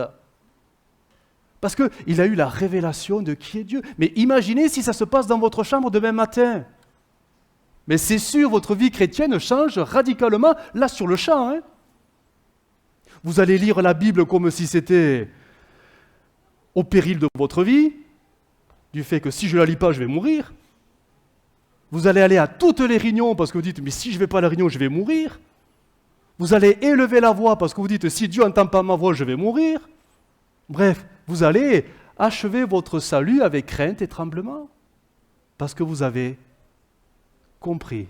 Parce qu'il a eu la révélation de qui est Dieu. Mais imaginez si ça se passe dans votre chambre demain matin. Mais c'est sûr, votre vie chrétienne change radicalement, là sur le champ. Vous allez lire la Bible comme si c'était au péril de votre vie, du fait que si je ne la lis pas, je vais mourir. Vous allez aller à toutes les réunions parce que vous dites, mais si je ne vais pas à la réunion, je vais mourir. Vous allez élever la voix parce que vous dites, si Dieu n'entend pas ma voix, je vais mourir. Bref, vous allez achever votre salut avec crainte et tremblement parce que vous avez compris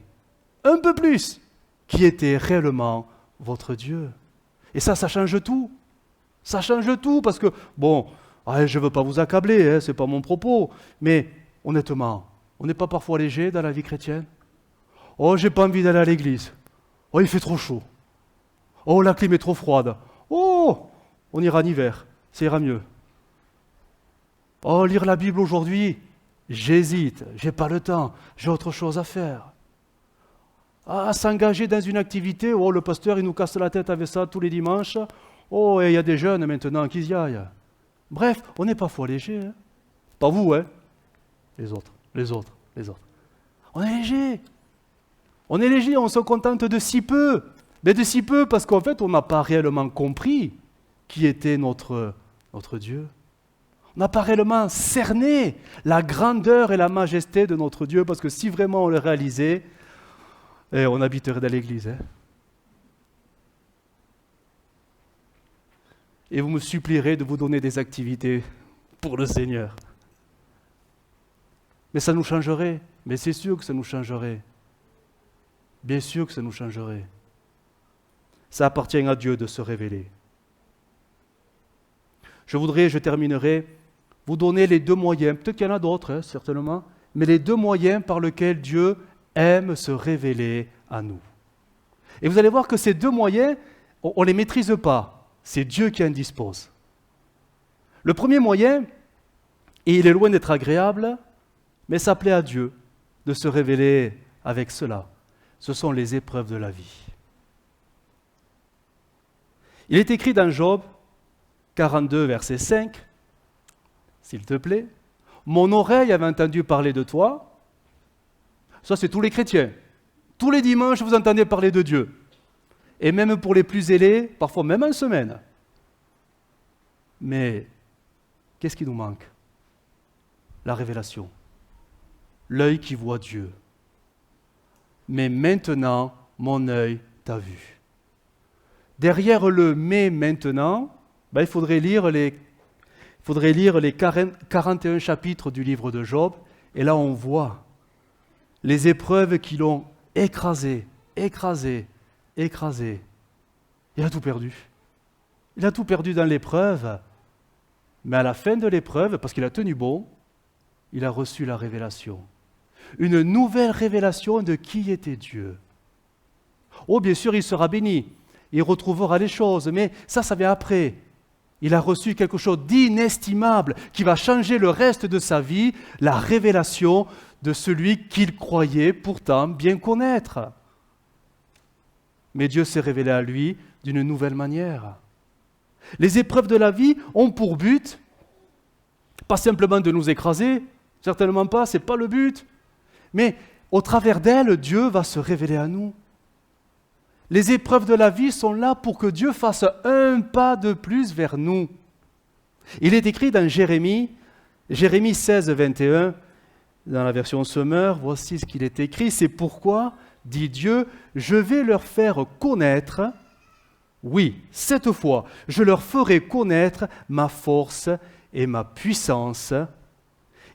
un peu plus qui était réellement votre Dieu. Et ça change tout. Ça change tout parce que, je ne veux pas vous accabler, ce n'est pas mon propos, mais honnêtement, on n'est pas parfois léger dans la vie chrétienne? Oh, j'ai pas envie d'aller à l'église. Oh, il fait trop chaud. Oh, la clim est trop froide. Oh, on ira en hiver, ça ira mieux. Oh, lire la Bible aujourd'hui, j'hésite, j'ai pas le temps, j'ai autre chose à faire. Ah, s'engager dans une activité, oh, le pasteur, il nous casse la tête avec ça tous les dimanches. Oh, et il y a des jeunes maintenant qui y aillent. Bref, on n'est pas fois léger. Pas vous, Les autres. On est léger. On se contente de si peu. Mais de si peu parce qu'en fait, on n'a pas réellement compris qui était notre Dieu. On n'a pas réellement cerné la grandeur et la majesté de notre Dieu parce que si vraiment on le réalisait, on habiterait dans l'église. Et vous me supplierez de vous donner des activités pour le Seigneur. Mais ça nous changerait. Mais c'est sûr que ça nous changerait. Bien sûr que ça nous changerait. Ça appartient à Dieu de se révéler. Je terminerai, vous donner les 2 moyens, peut-être qu'il y en a d'autres, certainement, mais les 2 moyens par lesquels Dieu aime se révéler à nous. Et vous allez voir que ces 2 moyens, on ne les maîtrise pas. C'est Dieu qui en dispose. Le premier moyen, et il est loin d'être agréable, mais ça plaît à Dieu de se révéler avec cela. Ce sont les épreuves de la vie. Il est écrit dans Job 42, verset 5, s'il te plaît, « Mon oreille avait entendu parler de toi. » Ça, c'est tous les chrétiens. Tous les dimanches, vous entendez parler de Dieu. Et même pour les plus zélés, parfois même en semaine. Mais qu'est-ce qui nous manque? La révélation. L'œil qui voit Dieu. Mais maintenant, mon œil t'a vu. Derrière le « mais maintenant », il faudrait lire les 41 chapitres du livre de Job, et là on voit les épreuves qui l'ont écrasé. Il a tout perdu. Il a tout perdu dans l'épreuve, mais à la fin de l'épreuve, parce qu'il a tenu bon, il a reçu la révélation. Une nouvelle révélation de qui était Dieu. Oh, bien sûr, il sera béni. Il retrouvera les choses, mais ça vient après. Il a reçu quelque chose d'inestimable qui va changer le reste de sa vie, la révélation de celui qu'il croyait pourtant bien connaître. Mais Dieu s'est révélé à lui d'une nouvelle manière. Les épreuves de la vie ont pour but, pas simplement de nous écraser, certainement pas, ce n'est pas le but, mais au travers d'elles, Dieu va se révéler à nous. Les épreuves de la vie sont là pour que Dieu fasse un pas de plus vers nous. Il est écrit dans Jérémie 16, 21, dans la version Semeur, voici ce qu'il est écrit, c'est pourquoi, dit Dieu, je vais leur faire connaître, oui, cette fois, je leur ferai connaître ma force et ma puissance,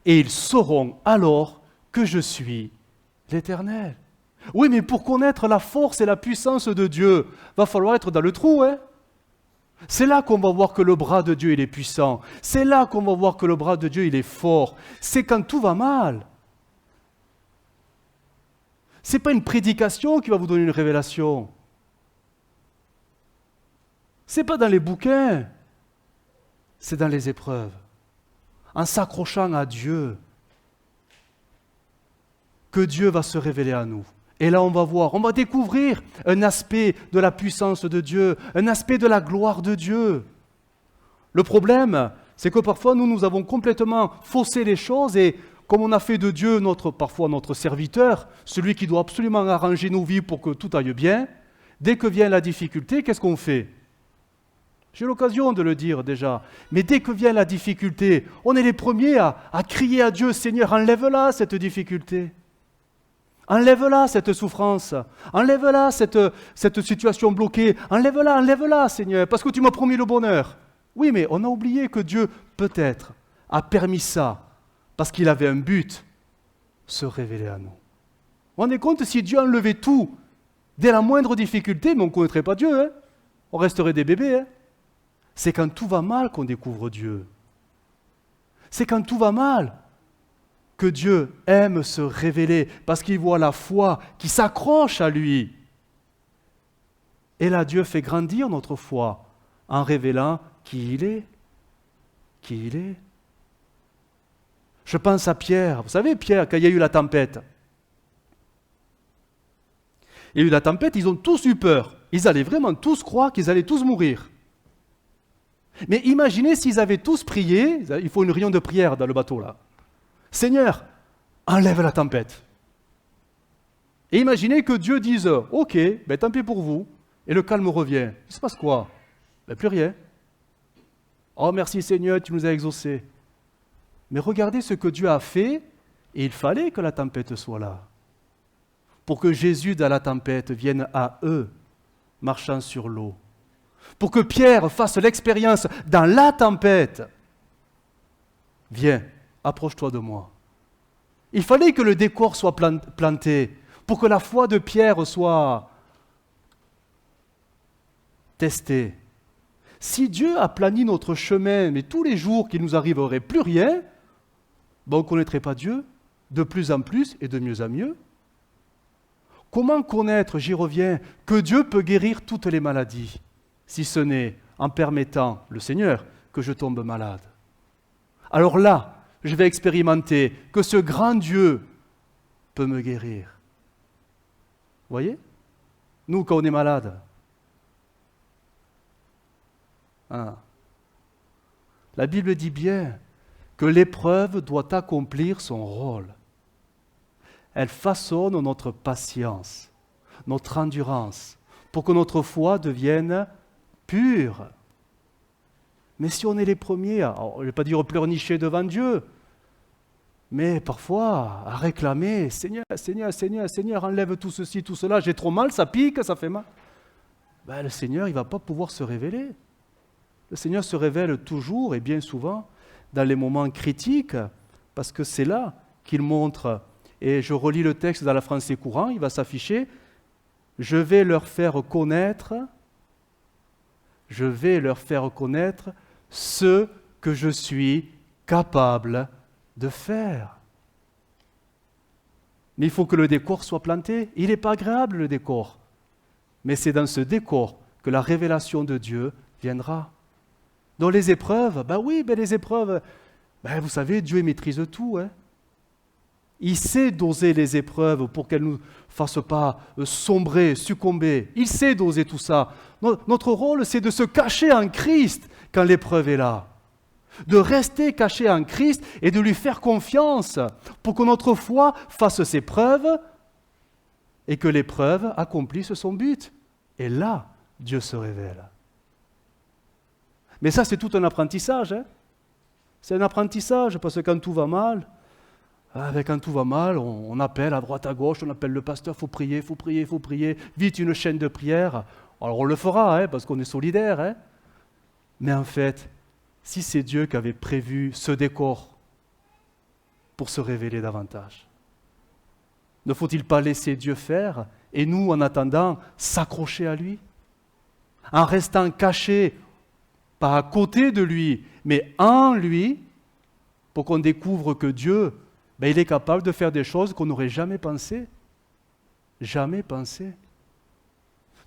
et ils sauront alors que je suis l'Éternel. Oui, mais pour connaître la force et la puissance de Dieu, va falloir être dans le trou, C'est là qu'on va voir que le bras de Dieu il est puissant. C'est là qu'on va voir que le bras de Dieu il est fort. C'est quand tout va mal. Ce n'est pas une prédication qui va vous donner une révélation. Ce n'est pas dans les bouquins. C'est dans les épreuves. En s'accrochant à Dieu, que Dieu va se révéler à nous. Et là, on va découvrir un aspect de la puissance de Dieu, un aspect de la gloire de Dieu. Le problème, c'est que parfois, nous avons complètement faussé les choses et comme on a fait de Dieu parfois notre serviteur, celui qui doit absolument arranger nos vies pour que tout aille bien, dès que vient la difficulté, qu'est-ce qu'on fait ? J'ai l'occasion de le dire déjà, mais dès que vient la difficulté, on est les premiers à crier à Dieu, Seigneur, enlève-la cette difficulté. Enlève-la cette souffrance, enlève-la cette situation bloquée, enlève-la Seigneur, parce que tu m'as promis le bonheur. Oui, mais on a oublié que Dieu, peut-être, a permis ça, parce qu'il avait un but, se révéler à nous. Vous vous rendez compte, si Dieu enlevait tout, dès la moindre difficulté, mais on ne connaîtrait pas Dieu, hein, on resterait des bébés. Hein. C'est quand tout va mal qu'on découvre Dieu. C'est quand tout va mal que Dieu aime se révéler parce qu'il voit la foi qui s'accroche à lui. Et là, Dieu fait grandir notre foi en révélant qui il est. Qui il est. Je pense à Pierre. Vous savez, Pierre, quand il y a eu la tempête, il y a eu la tempête, ils ont tous eu peur. Ils allaient vraiment tous croire qu'ils allaient tous mourir. Mais imaginez s'ils avaient tous prié, il faut une réunion de prière dans le bateau là. Seigneur, enlève la tempête. Et imaginez que Dieu dise, ok, ben tant pis pour vous, et le calme revient. Il se passe quoi ? Ben plus rien. Oh merci Seigneur, tu nous as exaucés. Mais regardez ce que Dieu a fait, et il fallait que la tempête soit là. Pour que Jésus dans la tempête vienne à eux, marchant sur l'eau. Pour que Pierre fasse l'expérience dans la tempête. Viens. Approche-toi de moi. Il fallait que le décor soit planté pour que la foi de Pierre soit testée. Si Dieu a plani notre chemin, mais tous les jours qu'il nous arriverait plus rien, ben on ne connaîtrait pas Dieu de plus en plus et de mieux en mieux. Comment connaître, j'y reviens, que Dieu peut guérir toutes les maladies, si ce n'est en permettant, le Seigneur, que je tombe malade. Alors là, je vais expérimenter que ce grand Dieu peut me guérir. Vous voyez ? Nous, quand on est malade, la Bible dit bien que l'épreuve doit accomplir son rôle. Elle façonne notre patience, notre endurance, pour que notre foi devienne pure. Mais si on est les premiers, je ne vais pas dire pleurnicher devant Dieu, mais parfois à réclamer, Seigneur, Seigneur, Seigneur, Seigneur, enlève tout ceci, tout cela, j'ai trop mal, ça pique, ça fait mal. Ben, le Seigneur, il ne va pas pouvoir se révéler. Le Seigneur se révèle toujours et bien souvent dans les moments critiques, parce que c'est là qu'il montre, et je relis le texte dans la français courant, il va s'afficher, je vais leur faire connaître ce que je suis capable de faire. Mais il faut que le décor soit planté. Il n'est pas agréable le décor. Mais c'est dans ce décor que la révélation de Dieu viendra. Dans les épreuves, les épreuves, vous savez, Dieu maîtrise tout. Hein. Il sait doser les épreuves pour qu'elles ne nous fassent pas sombrer, succomber. Il sait doser tout ça. Notre rôle, c'est de se cacher en Christ quand l'épreuve est là. De rester caché en Christ et de lui faire confiance pour que notre foi fasse ses preuves et que l'épreuve accomplisse son but. Et là, Dieu se révèle. Mais ça, c'est tout un apprentissage. Hein. C'est un apprentissage parce que quand tout va mal, on appelle à droite, à gauche, on appelle le pasteur, il faut prier, vite une chaîne de prière. Alors on le fera, parce qu'on est solidaires. Hein. Mais en fait, si c'est Dieu qui avait prévu ce décor pour se révéler davantage, ne faut-il pas laisser Dieu faire et nous, en attendant, s'accrocher à lui, en restant cachés, pas à côté de lui, mais en lui, pour qu'on découvre que Dieu, il est capable de faire des choses qu'on n'aurait jamais pensées. Jamais pensées.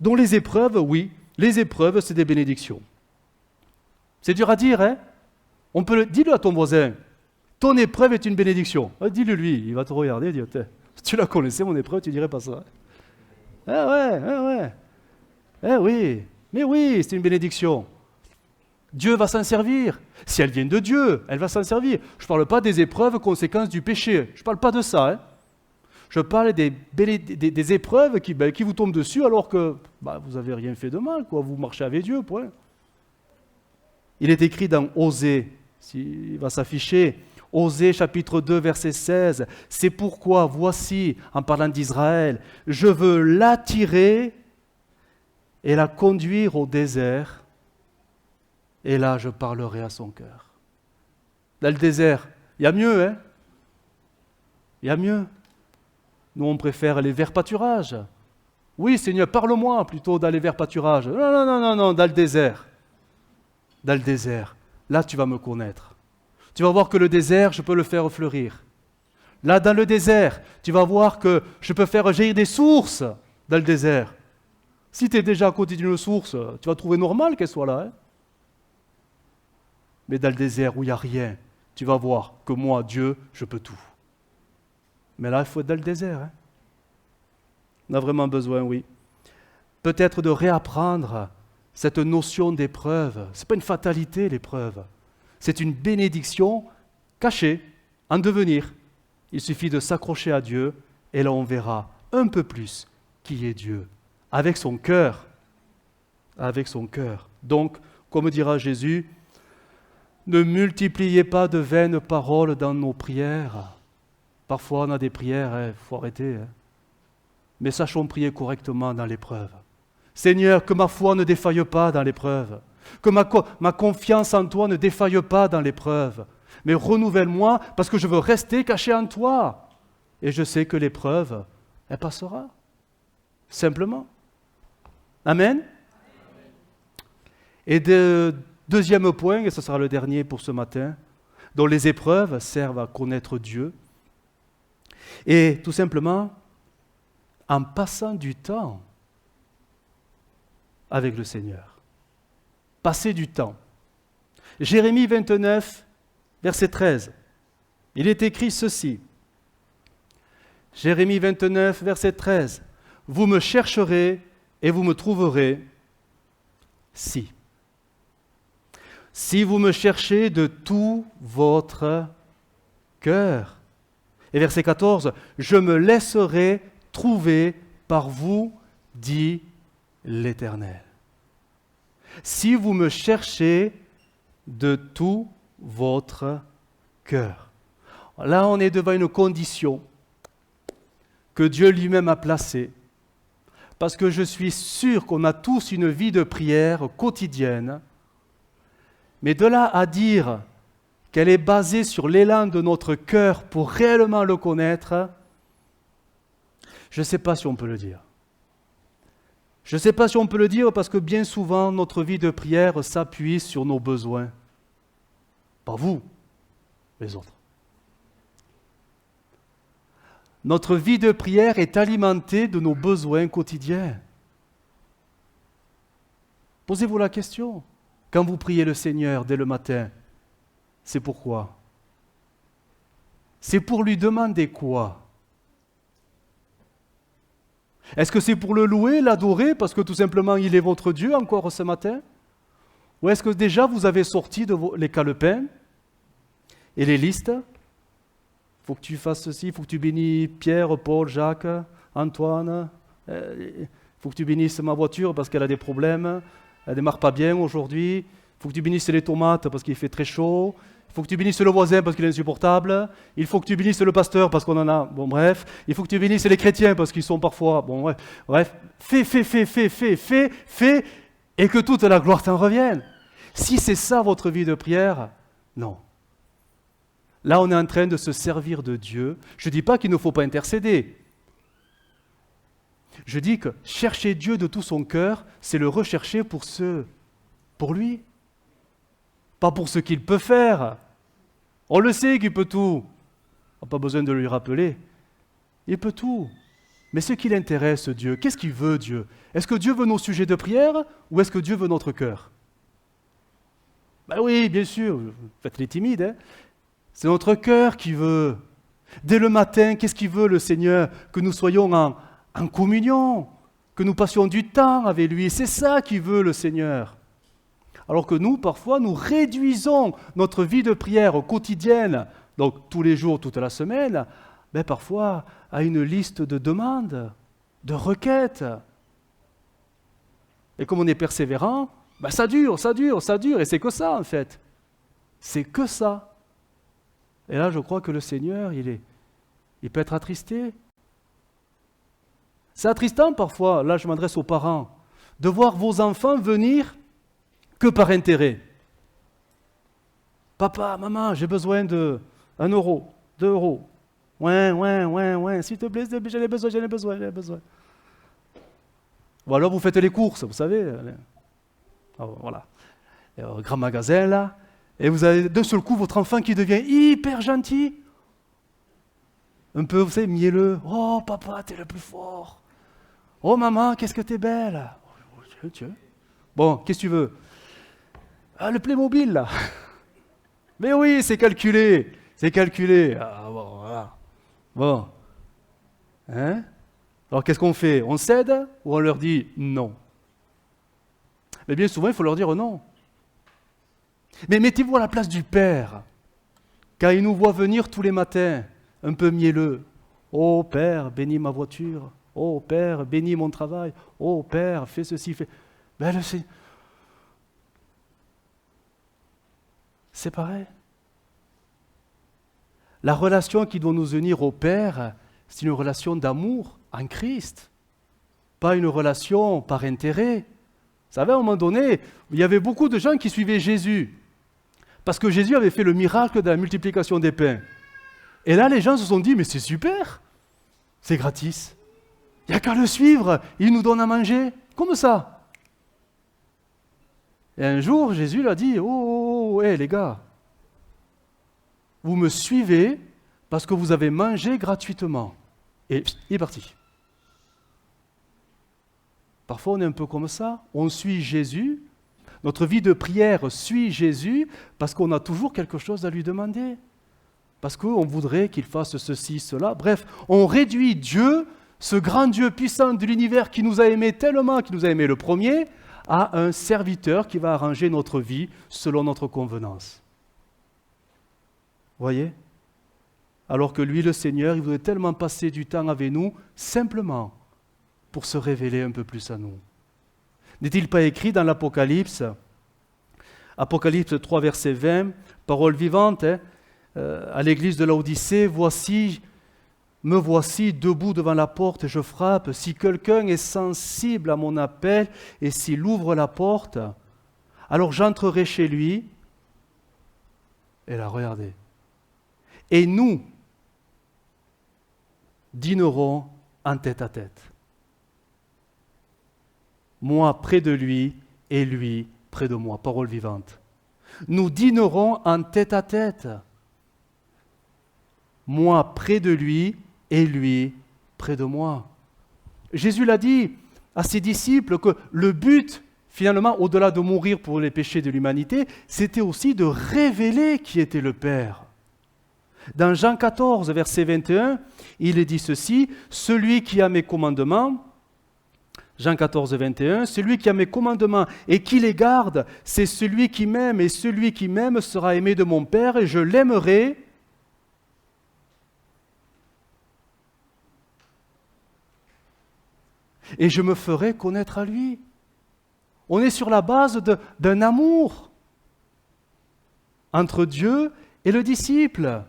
Donc les épreuves, oui, les épreuves, c'est des bénédictions. C'est dur à dire, hein? Dis-le à ton voisin, ton épreuve est une bénédiction. Dis-le lui, il va te regarder, dire, si tu la connaissais, mon épreuve, tu dirais pas ça. Eh ouais, eh ouais. Eh oui, mais oui, c'est une bénédiction. Dieu va s'en servir. Si elles viennent de Dieu, elle va s'en servir. Je ne parle pas des épreuves conséquences du péché. Je ne parle pas de ça. Hein. Je parle des épreuves qui vous tombent dessus alors que vous n'avez rien fait de mal. Quoi. Vous marchez avec Dieu, point. Il est écrit dans Osée, il va s'afficher, Osée chapitre 2, verset 16. C'est pourquoi, voici, en parlant d'Israël, je veux l'attirer et la conduire au désert, et là je parlerai à son cœur. Dans le désert, il y a mieux, hein? Il y a mieux. Nous, on préfère les verts pâturages. Oui, Seigneur, parle-moi plutôt dans les verts pâturages. Non, non, non, non, non, dans le désert. Dans le désert, là tu vas me connaître. Tu vas voir que le désert, je peux le faire fleurir. Là, dans le désert, tu vas voir que je peux faire jaillir des sources dans le désert. Si tu es déjà à côté d'une source, tu vas trouver normal qu'elle soit là. Hein? Mais dans le désert où il n'y a rien, tu vas voir que moi, Dieu, je peux tout. Mais là, il faut être dans le désert. Hein? On a vraiment besoin, oui. Peut-être de réapprendre cette notion d'épreuve. Ce n'est pas une fatalité, l'épreuve. C'est une bénédiction cachée, en devenir. Il suffit de s'accrocher à Dieu et là, on verra un peu plus qui est Dieu. Avec son cœur. Avec son cœur. Donc, comme dira Jésus, ne multipliez pas de vaines paroles dans nos prières. Parfois, on a des prières, il faut arrêter. Hein. Mais sachons prier correctement dans l'épreuve. Seigneur, que ma foi ne défaille pas dans l'épreuve. Que ma confiance en toi ne défaille pas dans l'épreuve. Mais renouvelle-moi parce que je veux rester caché en toi. Et je sais que l'épreuve, elle passera. Simplement. Amen. Et deuxième point, et ce sera le dernier pour ce matin, dont les épreuves servent à connaître Dieu. Et tout simplement, en passant du temps avec le Seigneur. Passer du temps. Jérémie 29, verset 13. Il est écrit ceci. Jérémie 29, verset 13. Vous me chercherez et vous me trouverez si vous me cherchez de tout votre cœur. Et verset 14, je me laisserai trouver par vous, dit l'Éternel. Si vous me cherchez de tout votre cœur. Là, on est devant une condition que Dieu lui-même a placée. Parce que je suis sûr qu'on a tous une vie de prière quotidienne. Mais de là à dire qu'elle est basée sur l'élan de notre cœur pour réellement le connaître, je ne sais pas si on peut le dire. Je ne sais pas si on peut le dire parce que bien souvent, notre vie de prière s'appuie sur nos besoins. Pas vous, les autres. Notre vie de prière est alimentée de nos besoins quotidiens. Posez-vous la question. Quand vous priez le Seigneur dès le matin, c'est pourquoi? C'est pour lui demander quoi? Est-ce que c'est pour le louer, l'adorer, parce que tout simplement il est votre Dieu encore ce matin? Ou est-ce que déjà vous avez sorti les calepins et les listes? Il faut que tu fasses ceci, il faut que tu bénisses Pierre, Paul, Jacques, Antoine. Il faut que tu bénisses ma voiture parce qu'elle a des problèmes. Elle ne démarre pas bien aujourd'hui. Il faut que tu bénisses les tomates parce qu'il fait très chaud. Il faut que tu bénisses le voisin parce qu'il est insupportable. Il faut que tu bénisses le pasteur parce qu'on en a. Bon, bref. Il faut que tu bénisses les chrétiens parce qu'ils sont parfois. Bon, bref. Fais. Et que toute la gloire t'en revienne. Si c'est ça votre vie de prière, non. Là, on est en train de se servir de Dieu. Je ne dis pas qu'il ne faut pas intercéder. Je dis que chercher Dieu de tout son cœur, c'est le rechercher pour lui. Pas pour ce qu'il peut faire. On le sait qu'il peut tout. On n'a pas besoin de lui rappeler. Il peut tout. Mais ce qui l'intéresse, Dieu, qu'est-ce qu'il veut, Dieu? Est-ce que Dieu veut nos sujets de prière ou est-ce que Dieu veut notre cœur? Ben oui, bien sûr, faites les timides. Hein. C'est notre cœur qui veut. Dès le matin, qu'est-ce qu'il veut, le Seigneur? Que nous soyons en communion, que nous passions du temps avec lui. C'est ça qu'il veut le Seigneur. Alors que nous, parfois, nous réduisons notre vie de prière quotidienne, donc tous les jours, toute la semaine, parfois à une liste de demandes, de requêtes. Et comme on est persévérant, ça dure, et c'est que ça en fait. C'est que ça. Et là, je crois que le Seigneur, il peut être attristé. C'est attristant parfois, là je m'adresse aux parents, de voir vos enfants venir que par intérêt. Papa, maman, j'ai besoin de 1 euro, 2 euros. Ouais, s'il te plaît, j'en ai besoin. Ou alors vous faites les courses, vous savez. Voilà. Au grand magasin là, et vous avez d'un seul coup votre enfant qui devient hyper gentil. Un peu, vous savez, mielleux. Oh papa, t'es le plus fort. Oh maman, qu'est-ce que t'es belle. Tiens. Bon, qu'est-ce que tu veux? Ah, le Playmobil là. Mais oui, c'est calculé. Ah bon, voilà. Bon. Hein? Alors qu'est-ce qu'on fait? On cède ou on leur dit non? Mais bien souvent, il faut leur dire non. Mais mettez-vous à la place du Père, quand il nous voit venir tous les matins, un peu mielleux. Oh Père, bénis ma voiture. Oh Père, bénis mon travail. Oh Père, fais ceci, fais... c'est pareil. La relation qui doit nous unir au Père, c'est une relation d'amour en Christ, pas une relation par intérêt. Vous savez, à un moment donné, il y avait beaucoup de gens qui suivaient Jésus, parce que Jésus avait fait le miracle de la multiplication des pains. Et là, les gens se sont dit, mais c'est super, c'est gratis. Il n'y a qu'à le suivre, il nous donne à manger, comme ça. Et un jour, Jésus leur dit, les gars, vous me suivez parce que vous avez mangé gratuitement. Et il est parti. Parfois, on est un peu comme ça. On suit Jésus. Notre vie de prière suit Jésus parce qu'on a toujours quelque chose à lui demander. Parce qu'on voudrait qu'il fasse ceci, cela. Bref, on réduit Dieu, ce grand Dieu puissant de l'univers qui nous a aimés tellement, qui nous a aimés le premier, à un serviteur qui va arranger notre vie selon notre convenance. Voyez? Alors que lui, le Seigneur, il voudrait tellement passer du temps avec nous, simplement, pour se révéler un peu plus à nous. N'est-il pas écrit dans l'Apocalypse, Apocalypse 3, verset 20, parole vivante, à l'église de Laodicée, me voici debout devant la porte et je frappe. Si quelqu'un est sensible à mon appel et s'il ouvre la porte, alors j'entrerai chez lui. Et là, regardez. Et nous dînerons en tête à tête. Moi près de lui et lui près de moi. Parole vivante. Nous dînerons en tête à tête. Moi près de lui et lui près de moi. Jésus l'a dit à ses disciples que le but, finalement, au-delà de mourir pour les péchés de l'humanité, c'était aussi de révéler qui était le Père. Dans Jean 14, verset 21, il est dit ceci, « Celui qui a mes commandements, Jean 14, 21, « Celui qui a mes commandements et qui les garde, c'est celui qui m'aime, et celui qui m'aime sera aimé de mon Père, et je l'aimerai. » Et je me ferai connaître à lui. On est sur la base d'un amour entre Dieu et le disciple.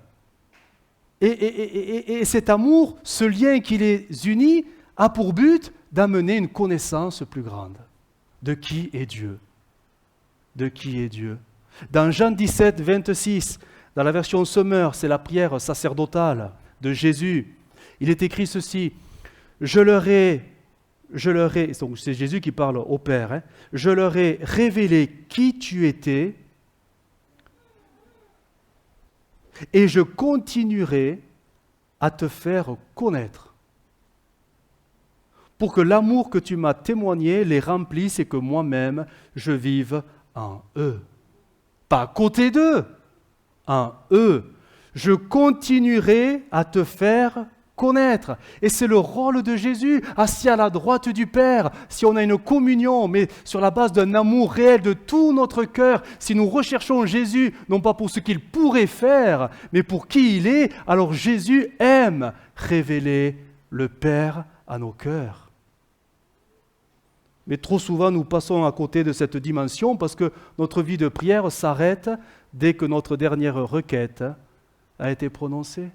Et cet amour, ce lien qui les unit, a pour but d'amener une connaissance plus grande de qui est Dieu. De qui est Dieu. Dans Jean 17, 26, dans la version Sommer, c'est la prière sacerdotale de Jésus. Il est écrit ceci, je leur ai, donc c'est Jésus qui parle au Père, je leur ai révélé qui tu étais et je continuerai à te faire connaître pour que l'amour que tu m'as témoigné les remplisse et que moi-même je vive en eux. Pas à côté d'eux, en eux. Je continuerai à te faire connaître. Et c'est le rôle de Jésus, assis à la droite du Père. Si on a une communion, mais sur la base d'un amour réel de tout notre cœur, si nous recherchons Jésus, non pas pour ce qu'il pourrait faire, mais pour qui il est, alors Jésus aime révéler le Père à nos cœurs. Mais trop souvent, nous passons à côté de cette dimension parce que notre vie de prière s'arrête dès que notre dernière requête a été prononcée.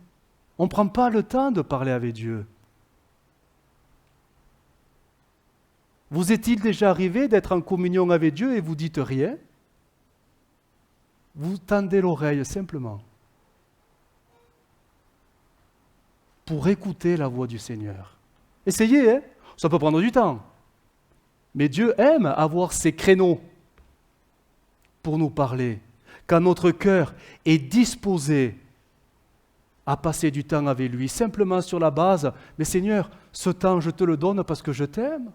On ne prend pas le temps de parler avec Dieu. Vous est-il déjà arrivé d'être en communion avec Dieu et vous dites rien? Vous tendez l'oreille simplement pour écouter la voix du Seigneur. Essayez, hein? Ça peut prendre du temps. Mais Dieu aime avoir ces créneaux pour nous parler. Quand notre cœur est disposé à passer du temps avec lui, simplement sur la base, mais Seigneur, ce temps, je te le donne parce que je t'aime.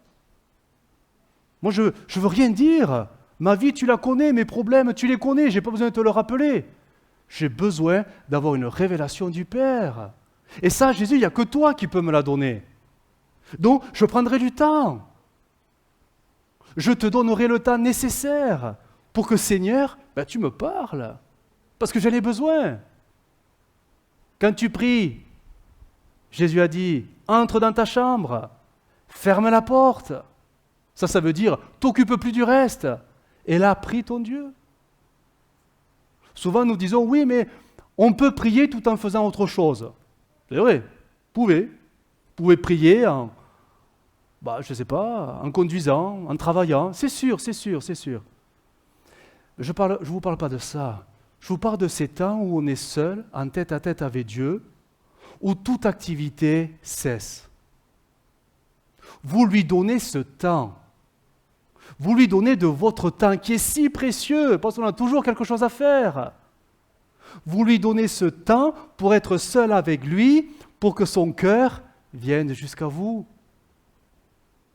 Moi, je ne veux rien dire. Ma vie, tu la connais, mes problèmes, tu les connais, je n'ai pas besoin de te le rappeler. J'ai besoin d'avoir une révélation du Père. Et ça, Jésus, il n'y a que toi qui peux me la donner. Donc, je prendrai du temps. Je te donnerai le temps nécessaire pour que, Seigneur, tu me parles. Parce que j'en ai besoin. Quand tu pries, Jésus a dit, entre dans ta chambre, ferme la porte. Ça veut dire, t'occupe plus du reste. Et là, prie ton Dieu. Souvent, nous disons, oui, mais on peut prier tout en faisant autre chose. C'est vrai, vous pouvez prier en, je ne sais pas, en conduisant, en travaillant. C'est sûr. Je ne vous parle pas de ça. Je vous parle de ces temps où on est seul, en tête à tête avec Dieu, où toute activité cesse. Vous lui donnez ce temps. Vous lui donnez de votre temps qui est si précieux, parce qu'on a toujours quelque chose à faire. Vous lui donnez ce temps pour être seul avec lui, pour que son cœur vienne jusqu'à vous.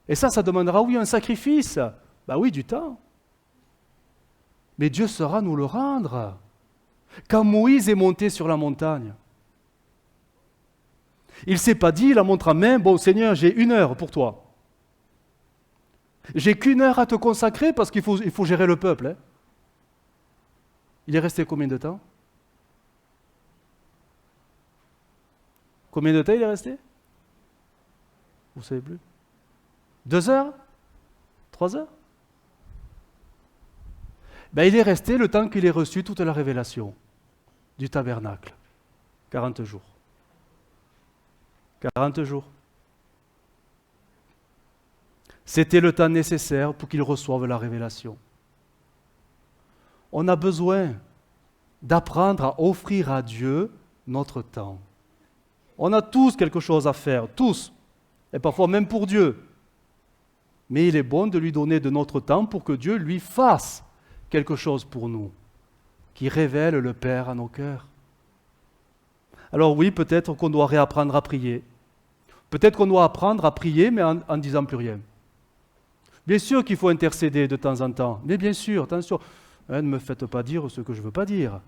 Et ça demandera, oui, un sacrifice. Oui, du temps. Mais Dieu saura nous le rendre. Quand Moïse est monté sur la montagne, il ne s'est pas dit, la montre en main, bon Seigneur, j'ai 1 heure pour toi. J'ai qu'1 heure à te consacrer parce qu'il faut gérer le peuple. Hein. Il est resté combien de temps? Combien de temps il est resté? Vous ne savez plus? 2 heures? 3 heures? Il est resté le temps qu'il ait reçu toute la révélation du tabernacle. 40 jours. 40 jours. C'était le temps nécessaire pour qu'il reçoive la révélation. On a besoin d'apprendre à offrir à Dieu notre temps. On a tous quelque chose à faire, tous, et parfois même pour Dieu. Mais il est bon de lui donner de notre temps pour que Dieu lui fasse quelque chose pour nous, qui révèle le Père à nos cœurs. Alors oui, peut-être qu'on doit réapprendre à prier. Peut-être qu'on doit apprendre à prier, mais en disant plus rien. Bien sûr qu'il faut intercéder de temps en temps, mais bien sûr, attention, ne me faites pas dire ce que je ne veux pas dire.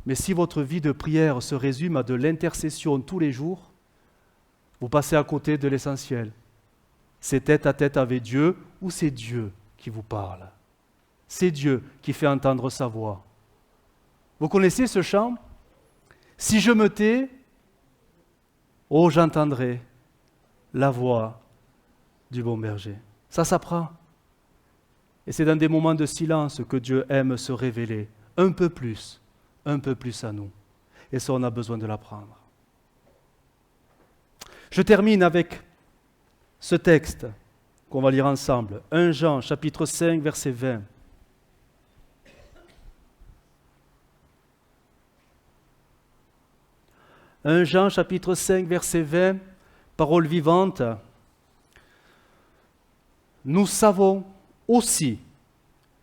Mais si votre vie de prière se résume à de l'intercession tous les jours, vous passez à côté de l'essentiel. C'est tête à tête avec Dieu ou c'est Dieu qui vous parle? C'est Dieu qui fait entendre sa voix. Vous connaissez ce chant? Si je me tais, oh j'entendrai la voix du bon berger. Ça s'apprend. Et c'est dans des moments de silence que Dieu aime se révéler un peu plus à nous. Et ça, on a besoin de l'apprendre. Je termine avec ce texte qu'on va lire ensemble. 1 Jean, chapitre 5, verset 20. « 1 Jean, chapitre 5, verset 20, parole vivante. Nous savons aussi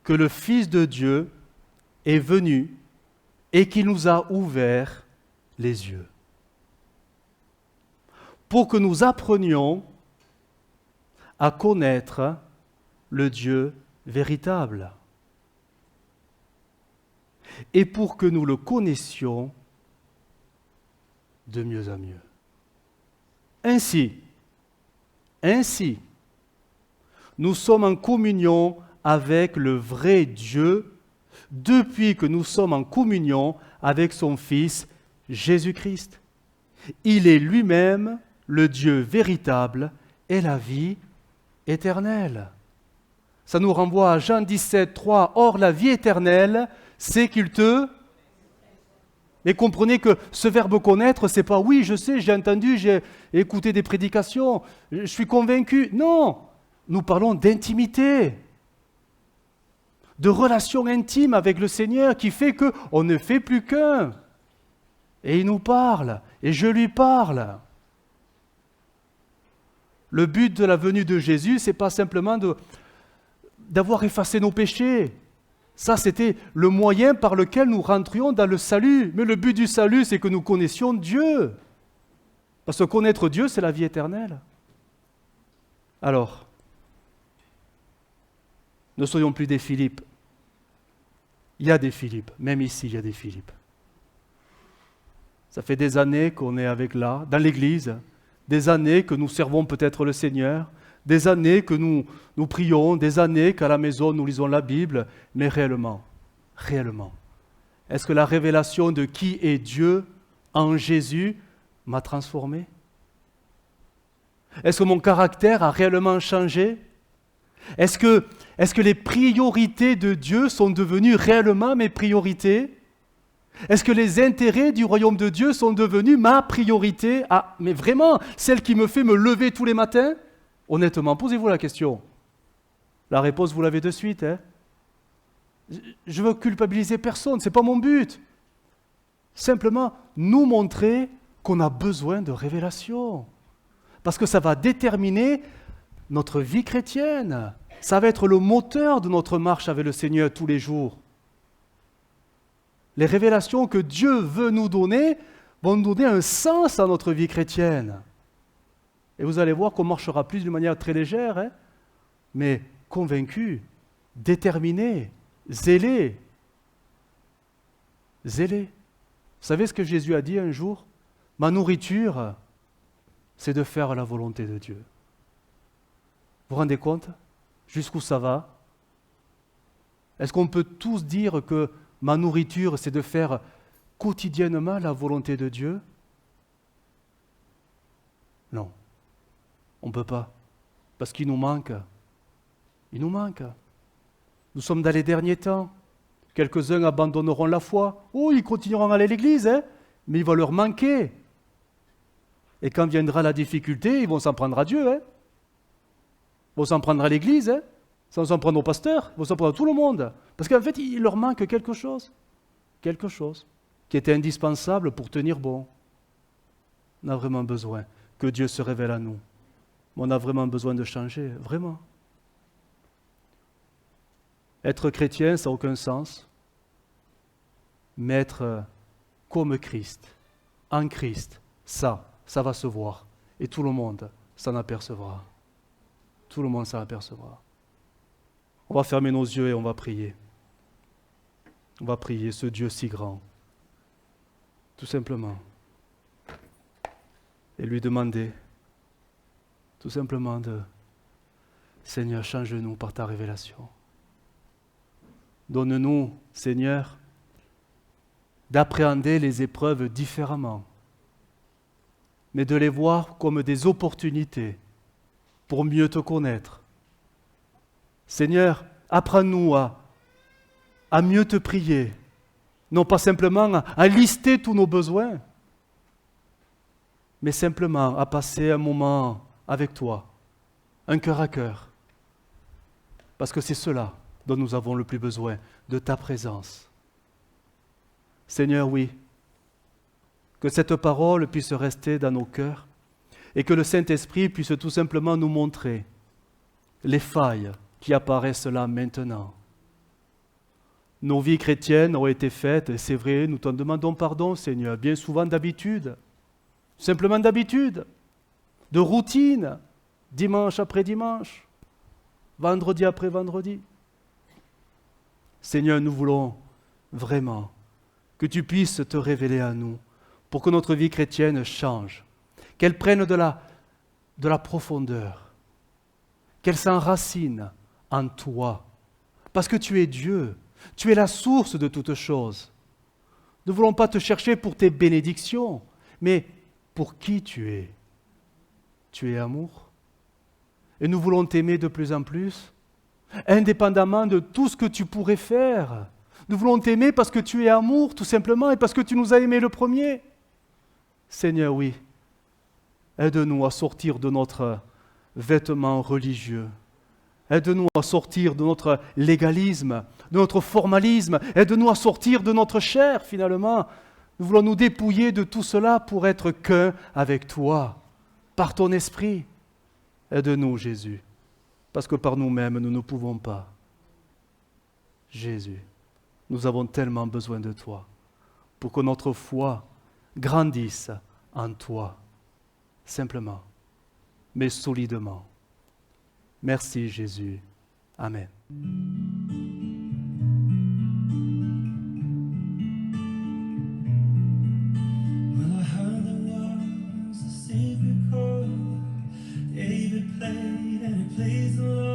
que le Fils de Dieu est venu et qu'il nous a ouvert les yeux pour que nous apprenions à connaître le Dieu véritable et pour que nous le connaissions de mieux en mieux. » Ainsi, nous sommes en communion avec le vrai Dieu depuis que nous sommes en communion avec son Fils Jésus-Christ. Il est lui-même le Dieu véritable et la vie éternelle. Ça nous renvoie à Jean 17, 3. Or, la vie éternelle, c'est qu'il te... Mais comprenez que ce verbe connaître, c'est pas oui, je sais, j'ai entendu, j'ai écouté des prédications, je suis convaincu. Non, nous parlons d'intimité, de relation intime avec le Seigneur qui fait qu'on ne fait plus qu'un. Et il nous parle, et je lui parle. Le but de la venue de Jésus, c'est pas simplement d'avoir effacé nos péchés. Ça, c'était le moyen par lequel nous rentrions dans le salut. Mais le but du salut, c'est que nous connaissions Dieu. Parce que connaître Dieu, c'est la vie éternelle. Alors, ne soyons plus des Philippe. Il y a des Philippe, même ici, il y a des Philippe. Ça fait des années qu'on est dans l'Église, des années que nous servons peut-être le Seigneur, des années que nous prions, des années qu'à la maison nous lisons la Bible, mais réellement, est-ce que la révélation de qui est Dieu en Jésus m'a transformé? Est-ce que mon caractère a réellement changé? Est-ce que les priorités de Dieu sont devenues réellement mes priorités? Est-ce que les intérêts du royaume de Dieu sont devenus ma priorité? Ah, mais vraiment, celle qui me fait me lever tous les matins? Honnêtement, posez-vous la question. La réponse, vous l'avez de suite. Hein? Je veux culpabiliser personne, ce n'est pas mon but. Simplement, nous montrer qu'on a besoin de révélation. Parce que ça va déterminer notre vie chrétienne. Ça va être le moteur de notre marche avec le Seigneur tous les jours. Les révélations que Dieu veut nous donner vont nous donner un sens à notre vie chrétienne. Et vous allez voir qu'on marchera plus d'une manière très légère, hein, mais convaincu, déterminé, zélé. Zélé. Vous savez ce que Jésus a dit un jour? Ma nourriture, c'est de faire la volonté de Dieu. Vous vous rendez compte jusqu'où ça va? Est-ce qu'on peut tous dire que ma nourriture, c'est de faire quotidiennement la volonté de Dieu? Non. On ne peut pas, parce qu'il nous manque. Il nous manque. Nous sommes dans les derniers temps. Quelques-uns abandonneront la foi. Oh, ils continueront à aller à l'église, hein, mais il va leur manquer. Et quand viendra la difficulté, ils vont s'en prendre à Dieu. Hein. Ils vont s'en prendre à l'église, hein. Ils vont s'en prendre au pasteur, ils vont s'en prendre à tout le monde. Parce qu'en fait, il leur manque quelque chose qui était indispensable pour tenir bon. On a vraiment besoin que Dieu se révèle à nous. On a vraiment besoin de changer, vraiment. Être chrétien, ça n'a aucun sens. Mais être comme Christ, en Christ, ça va se voir. Et tout le monde s'en apercevra. Tout le monde s'en apercevra. On va fermer nos yeux et on va prier. On va prier ce Dieu si grand. Tout simplement. Et lui demander tout simplement Seigneur, change-nous par ta révélation. Donne-nous, Seigneur, d'appréhender les épreuves différemment, mais de les voir comme des opportunités pour mieux te connaître. Seigneur, apprends-nous à mieux te prier, non pas simplement à lister tous nos besoins, mais simplement à passer un moment avec toi, un cœur à cœur. Parce que c'est cela dont nous avons le plus besoin, de ta présence. Seigneur, oui, que cette parole puisse rester dans nos cœurs et que le Saint-Esprit puisse tout simplement nous montrer les failles qui apparaissent là maintenant. Nos vies chrétiennes ont été faites, et c'est vrai, nous t'en demandons pardon, Seigneur, bien souvent d'habitude, simplement d'habitude, de routine, dimanche après dimanche, vendredi après vendredi. Seigneur, nous voulons vraiment que tu puisses te révéler à nous pour que notre vie chrétienne change, qu'elle prenne de de la profondeur, qu'elle s'enracine en toi, parce que tu es Dieu, tu es la source de toutes choses. Nous ne voulons pas te chercher pour tes bénédictions, mais pour qui tu es. Tu es amour. Et nous voulons t'aimer de plus en plus, indépendamment de tout ce que tu pourrais faire. Nous voulons t'aimer parce que tu es amour, tout simplement, et parce que tu nous as aimés le premier. Seigneur, oui, aide-nous à sortir de notre vêtement religieux. Aide-nous à sortir de notre légalisme, de notre formalisme. Aide-nous à sortir de notre chair, finalement. Nous voulons nous dépouiller de tout cela pour être qu'un avec toi, par ton esprit. Aide-nous, Jésus, parce que par nous-mêmes, nous ne pouvons pas. Jésus, nous avons tellement besoin de toi pour que notre foi grandisse en toi, simplement, mais solidement. Merci, Jésus. Amen. Well, I heard there was a secret chord David played and it plays the Lord.